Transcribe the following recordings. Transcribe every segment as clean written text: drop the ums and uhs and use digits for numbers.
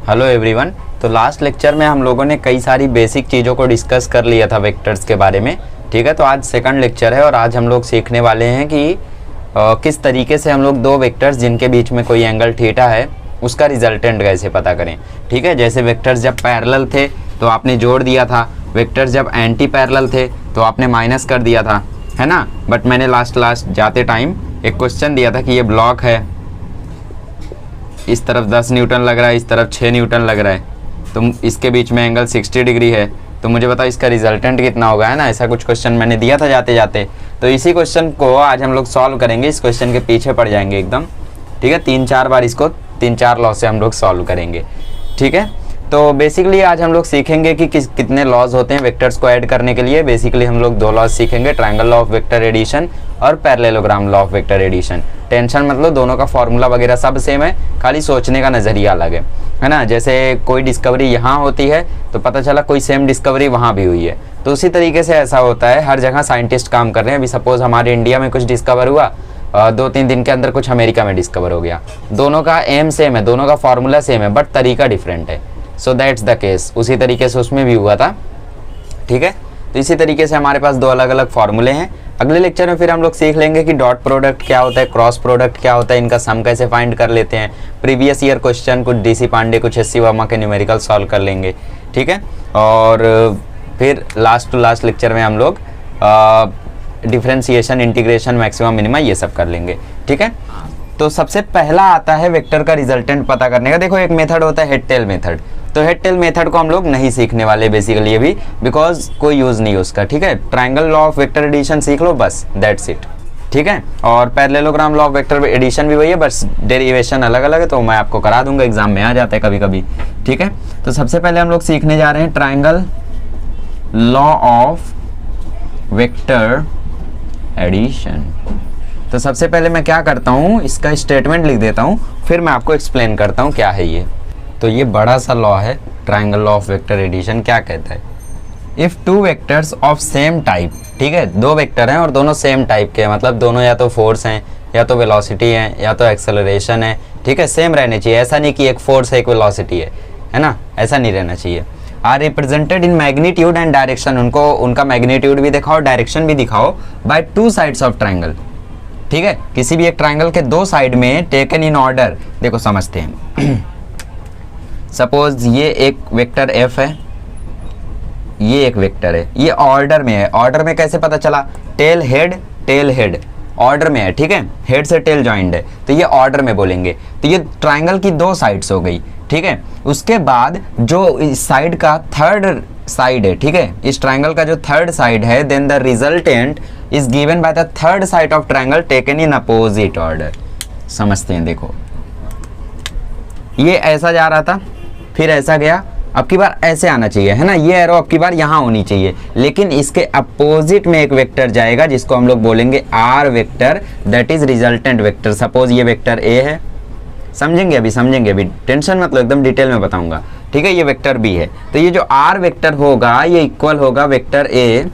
Hello everyone. तो last lecture में हम लोगों ने कई सारी बेसिक चीज़ों को डिस्कस कर लिया था वेक्टर्स के बारे में। ठीक है, तो आज सेकंड लेक्चर है और आज हम लोग सीखने वाले हैं कि किस तरीके से हम लोग दो वेक्टर्स जिनके बीच में कोई एंगल थीटा है उसका रिजल्टेंट कैसे पता करें। ठीक है, जैसे वेक्टर्स जब पैरेलल थे तो आपने जोड़ दिया था, वेक्टर्स जब एंटी पैरेलल थे तो आपने माइनस कर दिया था, है ना। बट मैंने लास्ट जाते टाइम एक क्वेश्चन दिया था कि ये ब्लॉक है, इस तरफ 10 न्यूटन लग रहा है, इस तरफ 6 न्यूटन लग रहा है, तो इसके बीच में एंगल 60 डिग्री है, तो मुझे बताओ इसका रिजल्टेंट कितना होगा, है ना। ऐसा कुछ क्वेश्चन मैंने दिया था जाते जाते। तो इसी क्वेश्चन को आज हम लोग सॉल्व करेंगे, इस क्वेश्चन के पीछे पड़ जाएंगे एकदम। ठीक है, 3-4 बार इसको 3-4 लॉ से हम लोग सॉल्व करेंगे। ठीक है, तो बेसिकली आज हम लोग सीखेंगे कि कितने लॉज होते हैं वेक्टर्स को ऐड करने के लिए। बेसिकली हम लोग 2 लॉज सीखेंगे, triangle law of vector addition और parallelogram law of vector addition. Tension मतलब दोनों का फॉर्मूला वगैरह सब सेम है, खाली सोचने का नज़रिया अलग है ना। जैसे कोई डिस्कवरी यहाँ होती है तो पता चला कोई सेम डिस्कवरी वहाँ भी हुई है, तो उसी तरीके से ऐसा होता है, हर जगह साइंटिस्ट काम कर रहे हैं। अभी सपोज हमारे इंडिया में कुछ डिस्कवर हुआ, 2-3 दिन के अंदर कुछ अमेरिका में डिस्कवर हो गया, दोनों का एम सेम है, दोनों का फॉर्मूला सेम है, बट तरीका डिफरेंट है। सो दैट्स द केस, उसी तरीके से उसमें भी हुआ था। ठीक है, तो इसी तरीके से हमारे पास 2 अलग अलग फॉर्मूले हैं। अगले लेक्चर में फिर हम लोग सीख लेंगे कि डॉट प्रोडक्ट क्या होता है, क्रॉस प्रोडक्ट क्या होता है, इनका सम कैसे फाइंड कर लेते हैं। प्रीवियस ईयर क्वेश्चन कुछ डीसी पांडे कुछ एससी वर्मा के न्यूमेरिकल सॉल्व कर लेंगे। ठीक है, और फिर लास्ट टू लास्ट लेक्चर में हम लोग डिफरेंशिएशन, इंटीग्रेशन, मैक्सिमम, मिनिमम ये सब कर लेंगे। ठीक है, तो सबसे पहला आता है वेक्टर का रिजल्टेंट पता करने का। देखो एक मेथड होता है हेड टेल मेथड, तो हेड टेल मेथड को हम लोग नहीं सीखने वाले बेसिकली अभी, बिकॉज कोई यूज़ नहीं है उसका। ठीक है, triangle law of vector addition सीख लो बस, दैट्स इट। ठीक है, और parallelogram law of vector addition भी वही है, बस डेरिवेशन अलग अलग है, तो मैं आपको करा दूंगा, एग्जाम में आ जाता है कभी कभी। ठीक है, तो सबसे पहले हम लोग सीखने जा रहे हैं triangle law of vector addition. तो सबसे पहले मैं क्या करता हूँ, इसका स्टेटमेंट लिख देता हूँ, फिर मैं आपको एक्सप्लेन करता हूँ क्या है ये। तो ये बड़ा सा लॉ है triangle law of vector addition. क्या कहता है, if 2 vectors of same type, ठीक है, 2 वेक्टर हैं और दोनों सेम टाइप के, मतलब दोनों या तो फोर्स हैं या तो वेलोसिटी है या तो एक्सेलरेशन है। ठीक है, सेम रहने चाहिए, ऐसा नहीं कि एक फोर्स है एक वेलोसिटी है ना, ऐसा नहीं रहना चाहिए। Are represented in magnitude and direction, उनको उनका मैग्नीट्यूड भी दिखाओ, डायरेक्शन भी दिखाओ, बाय 2 साइड्स ऑफ ट्रायंगल। ठीक है, किसी भी एक ट्रायंगल के 2 साइड में टेकन इन ऑर्डर। देखो समझते हैं सपोज ये एक वेक्टर एफ है, ये एक वेक्टर है, ये ऑर्डर में है। ऑर्डर में कैसे पता चला, टेल हेड ऑर्डर में है। ठीक है, हेड से टेल जॉइंड है, तो ये ऑर्डर में बोलेंगे। तो ये ट्रायंगल की 2 साइड्स हो गई। ठीक है, उसके बाद जो इस साइड का थर्ड साइड है, ठीक है, इस ट्रायंगल का जो थर्ड साइड है, then the resultant is given by the third side of triangle taken in opposite order. समझते हैं, देखो ये ऐसा जा रहा था, फिर ऐसा गया, अब की बार ऐसे आना चाहिए, है ना, ये एरो अब की बार यहाँ होनी चाहिए, लेकिन इसके अपोजिट में एक वेक्टर जाएगा जिसको हम लोग बोलेंगे R vector, that is resultant vector. Suppose ये वेक्टर ए है, समझेंगे अभी, टेंशन मतलब एकदम डिटेल में बताऊंगा। ठीक है, ये वेक्टर बी है, तो ये जो आर वेक्टर होगा ये इक्वल होगा vector A,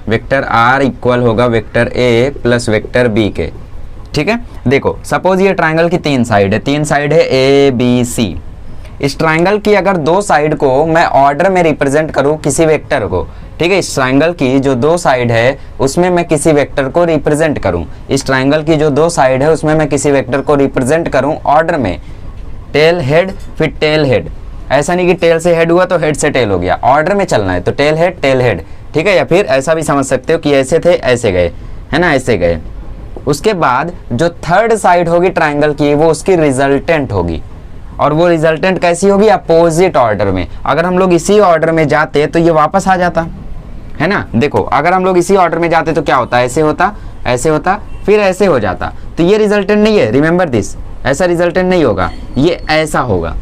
vector R equal होगा vector A plus vector B के। ठीक है, देखो सपोज ये ट्रायंगल की 3 साइड है, 3 साइड है ए बी सी। इस ट्रायंगल की अगर 2 साइड को मैं ऑर्डर में रिप्रेजेंट करूं किसी वेक्टर को, ठीक है, इस ट्रायंगल की जो 2 साइड है उसमें मैं किसी वेक्टर को रिप्रेजेंट करूं, इस ट्रायंगल की जो 2 साइड है उसमें मैं किसी वेक्टर को रिप्रेजेंट करूं ऑर्डर में, टेल हेड फिर टेल हेड। ऐसा नहीं कि टेल से हेड हुआ तो हेड से टेल हो गया, ऑर्डर में चलना है, तो टेल हेड। ठीक है, या फिर ऐसा भी समझ सकते हो कि ऐसे थे ऐसे गए, है ना, ऐसे गए। उसके बाद जो थर्ड साइड होगी ट्रायंगल की वो उसकी रिजल्टेंट होगी, और वो रिजल्टेंट कैसी होगी, अपोजिट ऑर्डर में। अगर हम लोग इसी ऑर्डर में जाते तो ये वापस आ जाता, है ना। देखो अगर हम लोग इसी ऑर्डर में जाते तो क्या होता, ऐसे होता फिर ऐसे हो जाता, तो ये रिजल्टेंट नहीं है, रिमेंबर दिस, ऐसा रिजल्टेंट नहीं होगा, ये ऐसा होगा।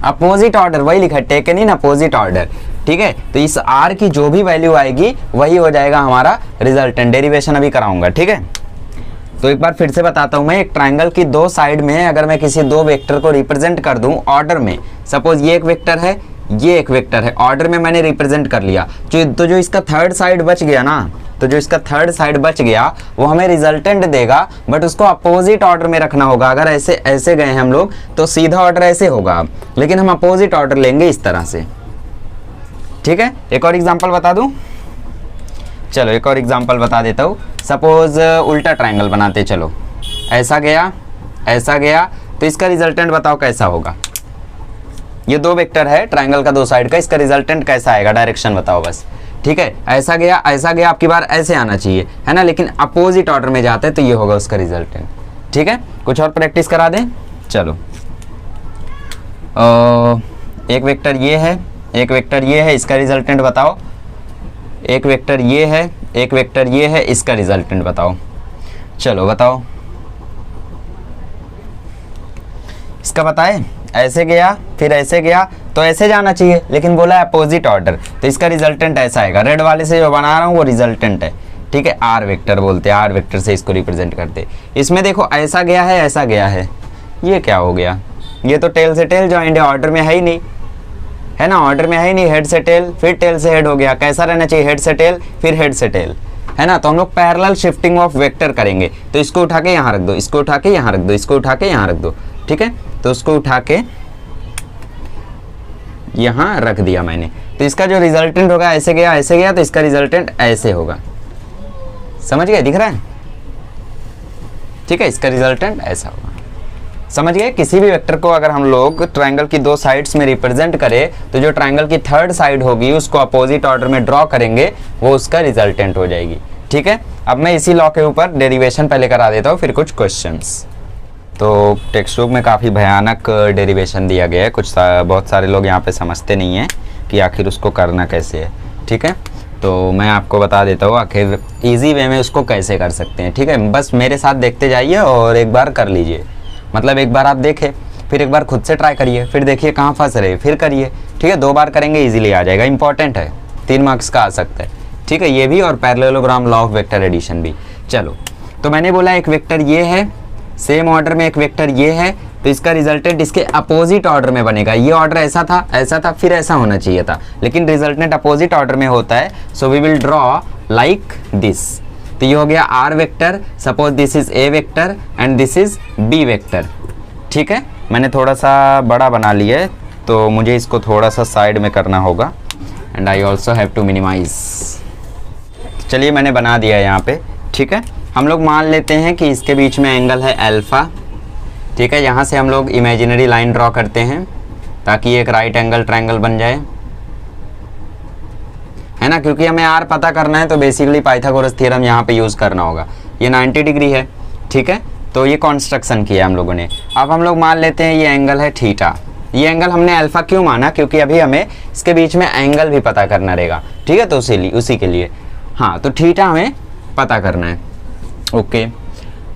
अपोजिट ऑर्डर वही लिखा है, टेकन इन अपोजिट ऑर्डर। ठीक है, तो इस आर की जो भी वैल्यू आएगी वही हो जाएगा हमारा रिजल्टेंट। डेरिवेशन अभी कराऊंगा। ठीक है, तो एक बार फिर से बताता हूं मैं, एक ट्रायंगल की 2 साइड में अगर मैं किसी 2 वेक्टर को रिप्रेजेंट कर दूं ऑर्डर में, सपोज ये एक वेक्टर है, ये एक वेक्टर है, ऑर्डर में मैंने रिप्रेजेंट कर लिया। तो जो इसका थर्ड साइड बच गया ना, तो जो इसका थर्ड साइड बच गया वो हमें रिजल्टेंट देगा, बट उसको अपोजिट ऑर्डर में रखना होगा। अगर ऐसे ऐसे गए हम लोग तो सीधा ऑर्डर ऐसे होगा, लेकिन हम अपोजिट ऑर्डर लेंगे इस तरह से। ठीक है, एक और एग्जांपल बता दूं, चलो एक और एग्जांपल बता देता हूँ। सपोज उल्टा ट्रायंगल बनाते, चलो ऐसा गया ऐसा गया, तो इसका रिजल्टेंट बताओ कैसा होगा। ये दो वेक्टर है ट्रायंगल का, दो साइड का, इसका रिजल्टेंट कैसा आएगा, डायरेक्शन बताओ बस। ठीक है, ऐसा गया ऐसा गया, आपकी बार ऐसे आना चाहिए है ना, लेकिन अपोजिट ऑर्डर में जाते हैं तो ये होगा उसका रिजल्टेंट। ठीक है, कुछ और प्रैक्टिस करा दें। चलो एक वेक्टर ये है, एक वेक्टर ये है, इसका रिजल्टेंट बताओ। एक वेक्टर ये है, एक वेक्टर ये है, इसका रिजल्टेंट बताओ। चलो बताओ, इसका बताए। ऐसे गया फिर ऐसे गया, तो ऐसे जाना चाहिए, लेकिन बोला अपोजिट ऑर्डर, तो इसका रिजल्टेंट ऐसा आएगा। रेड वाले से जो बना रहा हूँ वो रिजल्टेंट है। ठीक है, आर वेक्टर बोलते हैं, आर वेक्टर से इसको रिप्रेजेंट करते हैं। इसमें देखो ऐसा गया है ऐसा गया है, ये क्या हो गया, ये तो टेल से टेल जॉइंट है, ऑर्डर में है ही नहीं, है ना, ऑर्डर में है ही नहीं। हेड से टेल फिर टेल से हेड हो गया, कैसा रहना चाहिए, हेड से टेल फिर हेड से टेल, है ना। तो हम लोग पैरेलल शिफ्टिंग ऑफ वेक्टर करेंगे, तो इसको उठा के यहाँ रख दो, इसको उठा के यहाँ रख दो, इसको उठा के यहाँ रख दो। ठीक है, तो उसको उठा के यहाँ रख दिया मैंने, तो इसका जो रिजल्टेंट होगा ऐसे गया, तो इसका रिजल्टेंट ऐसे होगा। समझ गए, दिख रहा है। ठीक है, इसका रिजल्टेंट ऐसा होगा। समझ गए, किसी भी वेक्टर को अगर हम लोग ट्रायंगल की दो साइड्स में रिप्रेजेंट करें, तो जो ट्रायंगल की थर्ड साइड होगी उसको अपोजिट ऑर्डर में ड्रॉ करेंगे, वो उसका रिजल्टेंट हो जाएगी। ठीक है, अब मैं इसी लॉ के ऊपर डेरिवेशन पहले करा देता हूँ, फिर कुछ क्वेश्चंस। तो टेक्स्ट बुक में काफ़ी भयानक डेरिवेशन दिया गया है, बहुत सारे लोग यहाँ पे समझते नहीं हैं कि आखिर उसको करना कैसे है। ठीक है, तो मैं आपको बता देता हूँ आखिर इजी वे में उसको कैसे कर सकते हैं। ठीक है, बस मेरे साथ देखते जाइए और एक बार कर लीजिए, मतलब एक बार आप देखें, फिर एक बार खुद से ट्राई करिए, फिर देखिए कहाँ फंस रहे, फिर करिए। ठीक है, 2 बार करेंगे इजीली आ जाएगा, इंपॉर्टेंट है, 3 मार्क्स का आ सकता है। ठीक है, ये भी और parallelogram law of vector addition भी। चलो, तो मैंने बोला एक वेक्टर ये है, सेम ऑर्डर में एक वेक्टर ये है, तो इसका रिजल्टेंट इसके अपोजिट ऑर्डर में बनेगा। ये ऑर्डर ऐसा था फिर ऐसा होना चाहिए था, लेकिन रिजल्टेंट अपोजिट ऑर्डर में होता है, so we will draw like this. तो ये हो गया R vector, suppose this is A vector and this is B vector. ठीक है, मैंने थोड़ा सा बड़ा बना लिया है, तो मुझे इसको थोड़ा सा साइड में करना होगा, and I also have to minimize. चलिए मैंने बना दिया है यहाँ पे। ठीक है, हम लोग मान लेते हैं कि इसके बीच में एंगल है अल्फा। ठीक है, यहाँ से हम लोग इमेजिनरी लाइन ड्रॉ करते हैं ताकि एक राइट एंगल ट्रायंगल बन जाए, है ना, क्योंकि हमें आर पता करना है, तो बेसिकली पाइथागोरस थ्योरम यहाँ पे यूज़ करना होगा। ये 90 डिग्री है। ठीक है, तो ये कॉन्स्ट्रक्शन किया हम लोगों ने। अब हम लोग मान लेते हैं ये एंगल है थीटा। ये एंगल हमने अल्फा क्यों माना, क्योंकि अभी हमें इसके बीच में एंगल भी पता करना रहेगा। ठीक है, तो उसी के लिए हाँ, तो थीटा हमें पता करना है। ओके,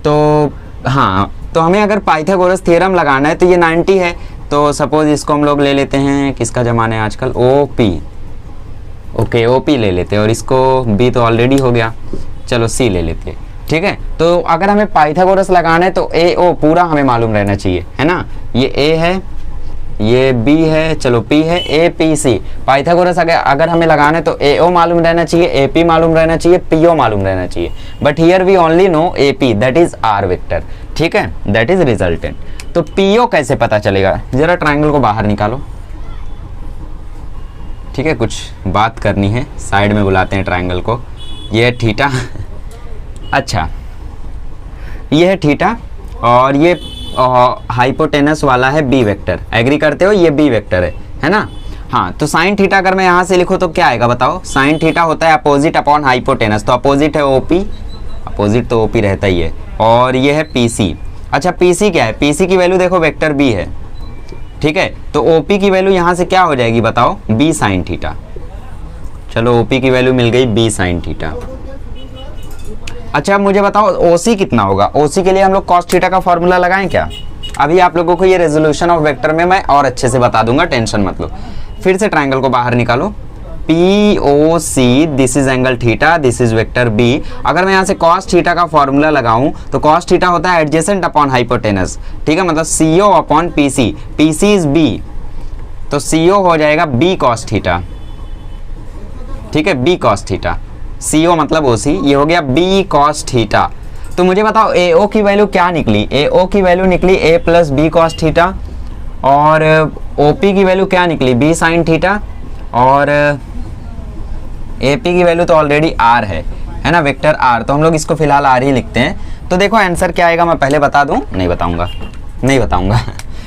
तो हाँ, तो हमें अगर पाइथागोरस थ्योरम लगाना है तो ये 90 है, तो सपोज इसको हम लोग ले लेते हैं, किसका जमाना है आजकल, OP। ओके, OP ले लेते हैं, और इसको B तो ऑलरेडी हो गया, चलो C ले लेते हैं। ठीक है, तो अगर हमें पाइथागोरस लगाना है तो AO पूरा हमें मालूम रहना चाहिए, है ना। ये A है, ये B है, चलो P है, APC। पाइथागोरस अगर हमें लगाना है तो AO मालूम रहना चाहिए, AP मालूम रहना चाहिए, PO मालूम रहना चाहिए, but here we only know AP, that is R vector. ठीक है, दैट इज रिजल्टेंट। तो PO कैसे पता चलेगा, जरा ट्रायंगल को बाहर निकालो। ठीक है, कुछ बात करनी है, साइड में बुलाते हैं ट्रायंगल को। ये है थीटा अच्छा, ये है थीटा, और ये हाइपोटेनस वाला है बी वेक्टर। एग्री करते हो, ये बी वेक्टर है ना। हाँ, तो साइन थीटा अगर मैं यहाँ से लिखूँ तो क्या आएगा बताओ। साइन थीटा होता है अपोजिट अपॉन हाइपोटेनस, तो अपोजिट है OP, अपोजिट तो OP रहता ही है, और ये है PC। अच्छा, PC क्या है, PC की वैल्यू देखो वेक्टर B है। ठीक है, तो OP की वैल्यू यहाँ से क्या हो जाएगी बताओ, B साइन थीटा। चलो, OP की वैल्यू मिल गई B साइन थीटा। अच्छा, अब मुझे बताओ OC कितना होगा। OC के लिए हम लोग cos थीटा का फॉर्मूला लगाएं क्या। अभी आप लोगों को ये रेजोल्यूशन ऑफ वेक्टर में मैं और अच्छे से बता दूंगा, टेंशन मत लो। फिर से ट्रायंगल को बाहर निकालो, POC, this is angle theta, this is vector B। अगर मैं यहाँ से cos थीटा का फॉर्मूला लगाऊं तो cos थीटा होता है एडजेसेंट अपॉन हाइपोटेनस। ठीक है, मतलब CO upon PC, PC is B, तो CO हो जाएगा B cos थीटा, ठीक है, B cos थीटा, CO मतलब OC, ये हो गया B cos थीटा। तो मुझे बताओ AO की वैल्यू क्या निकली, AO की वैल्यू निकली A plus B cos theta, और OP की वैल्यू क्या निकली B sin थीटा, और AP की वैल्यू तो ऑलरेडी R है ना, वेक्टर R, तो हम लोग इसको फिलहाल R ही लिखते हैं। तो देखो आंसर क्या आएगा, मैं पहले बता दूं, नहीं बताऊंगा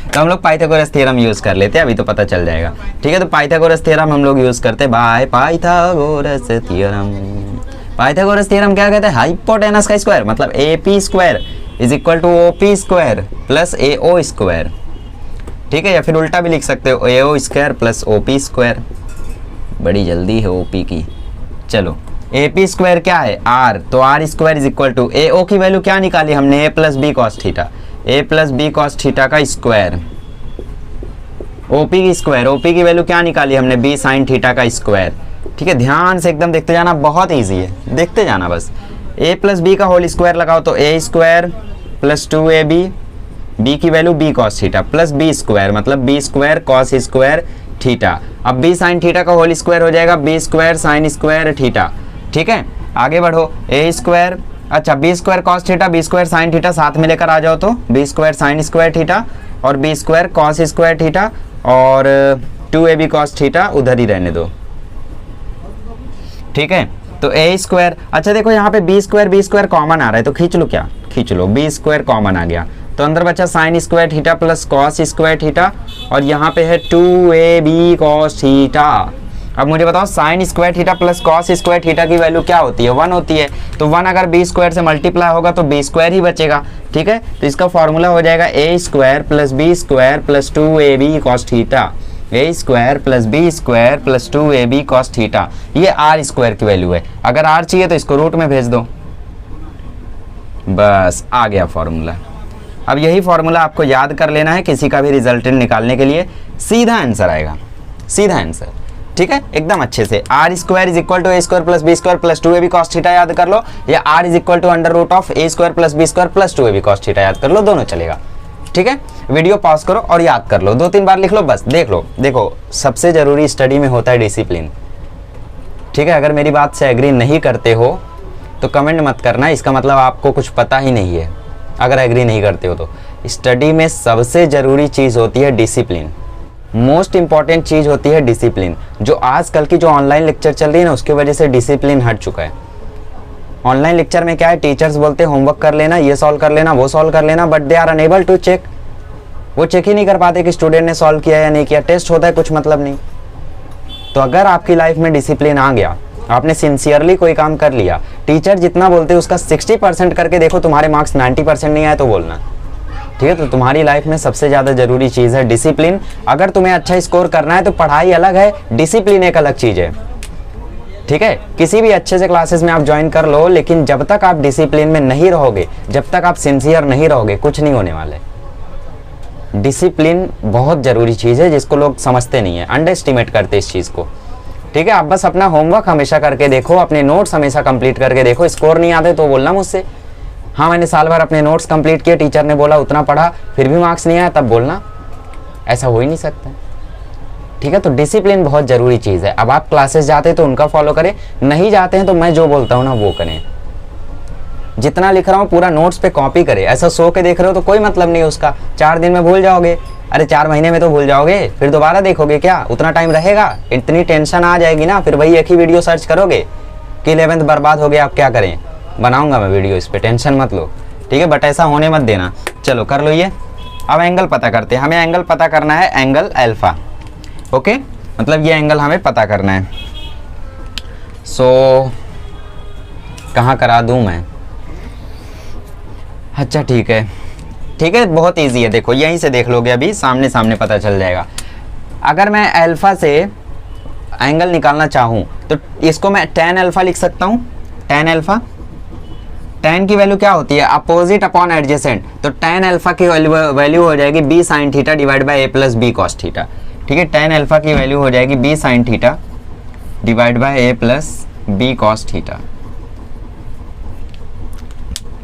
तो हम लोग पाइथागोरस थ्योरम यूज कर लेते हैं, अभी तो पता चल जाएगा, ठीक है। तो पाइथागोरस थ्योरम हम लोग यूज करते हैं, by Pythagoras theorem. Pythagoras theorem क्या कहते हैं, हाइपोटेनस का स्क्वायर मतलब AP square is equal to OP square plus AO square, ठीक है, या फिर उल्टा भी लिख सकते हो, AO square plus OP square. बड़ी जल्दी है OP की। चलो AP स्क्वायर क्या है R, तो R square is equal to AO की वैल्यू क्या निकाली हमने, A plus B cos theta, A plus B cos theta का स्क्वायर, OP की स्क्वायर, OP की वैल्यू क्या निकाली हमने, B sin थीटा का स्क्वायर, ठीक है। ध्यान से एकदम देखते जाना, बहुत ईजी है, देखते जाना बस। A प्लस B का होल स्क्वायर लगाओ तो A square plus 2AB, B की value B cos theta plus B square मतलब B square cos square theta. अब B sin थीटा का होल स्क्वायर हो जाएगा B square sin square theta, ठीक है। आगे बढ़ो, A स्क्वायर, अच्छा B square cos theta, B square sin theta साथ में लेकर आ जाओ तो B square sin square theta और B square cos square theta, और 2AB cos थीटा उधर ही रहने दो, ठीक है। तो A स्क्वायर, अच्छा देखो यहाँ पे B स्क्वायर कॉमन आ रहा है, तो खींच लो, क्या खींच लो, B स्क्वायर कॉमन आ गया, तो अंदर बचा sin square theta plus cos square theta, और यहाँ पे है 2AB cos थीटा। अब मुझे बताओ sin square theta plus cos square theta की वैल्यू क्या होती है, 1 होती है, तो 1 अगर B स्क्वायर से मल्टीप्लाई होगा तो B स्क्वायर ही बचेगा, ठीक है। तो इसका फॉर्मूला हो जाएगा A square plus B square plus 2AB cos theta, A square plus B square plus 2AB cos theta. ये R स्क्वायर की वैल्यू है, अगर R चाहिए तो इसको रूट में भेज दो, बस आ गया फॉर्मूला। अब यही फॉर्मूला आपको याद कर लेना है किसी का भी रिजल्टेंट निकालने के लिए, सीधा आंसर आएगा, सीधा आंसर, ठीक है, एकदम अच्छे से। R square is equal to A square plus B square plus 2AB cos theta याद कर लो, या R is equal to under root of A square plus B square plus 2AB cos theta याद कर लो, दोनों चलेगा, ठीक है। वीडियो पॉज करो और याद कर लो, 2-3 बार लिख लो, बस देख लो। देखो सबसे जरूरी स्टडी में होता है डिसिप्लिन, ठीक है। अगर मेरी बात से एग्री नहीं करते हो तो कमेंट मत करना, इसका मतलब आपको कुछ पता ही नहीं है। अगर एग्री नहीं करते हो तो स्टडी में सबसे ज़रूरी चीज़ होती है डिसिप्लिन, मोस्ट इंपॉर्टेंट चीज़ होती है डिसिप्लिन। जो आजकल की जो ऑनलाइन लेक्चर चल रही है ना, उसकी वजह से डिसिप्लिन हट चुका है। ऑनलाइन लेक्चर में क्या है, टीचर्स बोलते हैं होमवर्क कर लेना, ये सॉल्व कर लेना, वो सॉल्व कर लेना, but they are unable to check, वो चेक ही नहीं कर पाते कि स्टूडेंट ने सॉल्व किया या नहीं किया। टेस्ट होता है, कुछ मतलब नहीं। तो अगर आपकी लाइफ में डिसिप्लिन आ गया, आपने सिंसियरली कोई काम कर लिया, टीचर जितना बोलते हैं उसका 60% करके देखो, तुम्हारे मार्क्स 90% नहीं आए तो बोलना, ठीक है। तो तुम्हारी लाइफ में सबसे ज़्यादा जरूरी चीज़ है डिसिप्लिन। अगर तुम्हें अच्छा स्कोर करना है तो पढ़ाई अलग है, डिसिप्लिन एक अलग चीज़ है, ठीक है। किसी भी अच्छे से क्लासेस में आप ज्वाइन कर लो, लेकिन जब तक आप डिसिप्लिन में नहीं रहोगे, जब तक आप सिंसियर नहीं रहोगे, कुछ नहीं होने वाले। डिसिप्लिन बहुत ज़रूरी चीज़ है, जिसको लोग समझते नहीं है, अंडर एस्टिमेट करते इस चीज़ को, ठीक है। आप बस अपना होमवर्क हमेशा करके देखो, अपने नोट्स हमेशा कंप्लीट करके देखो। स्कोर नहीं आते तो बोलना मुझसे, हाँ मैंने साल भर अपने नोट्स कंप्लीट किए, टीचर ने बोला उतना पढ़ा, फिर भी मार्क्स नहीं आया, तब बोलना। ऐसा हो ही नहीं सकता, ठीक है। तो डिसिप्लिन बहुत ज़रूरी चीज़ है। अब आप क्लासेस जाते हैं तो उनका फॉलो करें, नहीं जाते हैं तो मैं जो बोलता हूँ ना वो करें। जितना लिख रहा हूँ पूरा नोट्स पे कॉपी करें। ऐसा सो के देख रहे हो तो कोई मतलब नहीं उसका, 4 दिन में भूल जाओगे, अरे 4 महीने में तो भूल जाओगे, फिर दोबारा देखोगे क्या, उतना टाइम रहेगा? इतनी टेंशन आ जाएगी ना, फिर वही एक ही वीडियो सर्च करोगे कि 11th बर्बाद हो गया, आप क्या करें। बनाऊंगा मैं वीडियो इस पे, टेंशन मत लो, ठीक है। बट ऐसा होने मत देना। चलो कर लो ये। अब एंगल पता करते हैं, हमें एंगल पता करना है, एंगल अल्फा, ओके। मतलब ये एंगल हमें पता करना है। सो कहाँ करा दूँ मैं, अच्छा ठीक है, ठीक है, बहुत इजी है। देखो यहीं से देख लोगे, अभी सामने सामने पता चल जाएगा। अगर मैं अल्फा से एंगल निकालना चाहूँ तो इसको मैं tan अल्फा लिख सकता हूँ। tan अल्फा, tan की वैल्यू क्या होती है, अपोजिट अपॉन एडजेसेंट। तो tan अल्फा की वैल्यू हो जाएगी b sin theta divide by a plus b cos theta, ठीक है। tan अल्फा की वैल्यू हो जाएगी b sin theta divide by a plus b cos theta.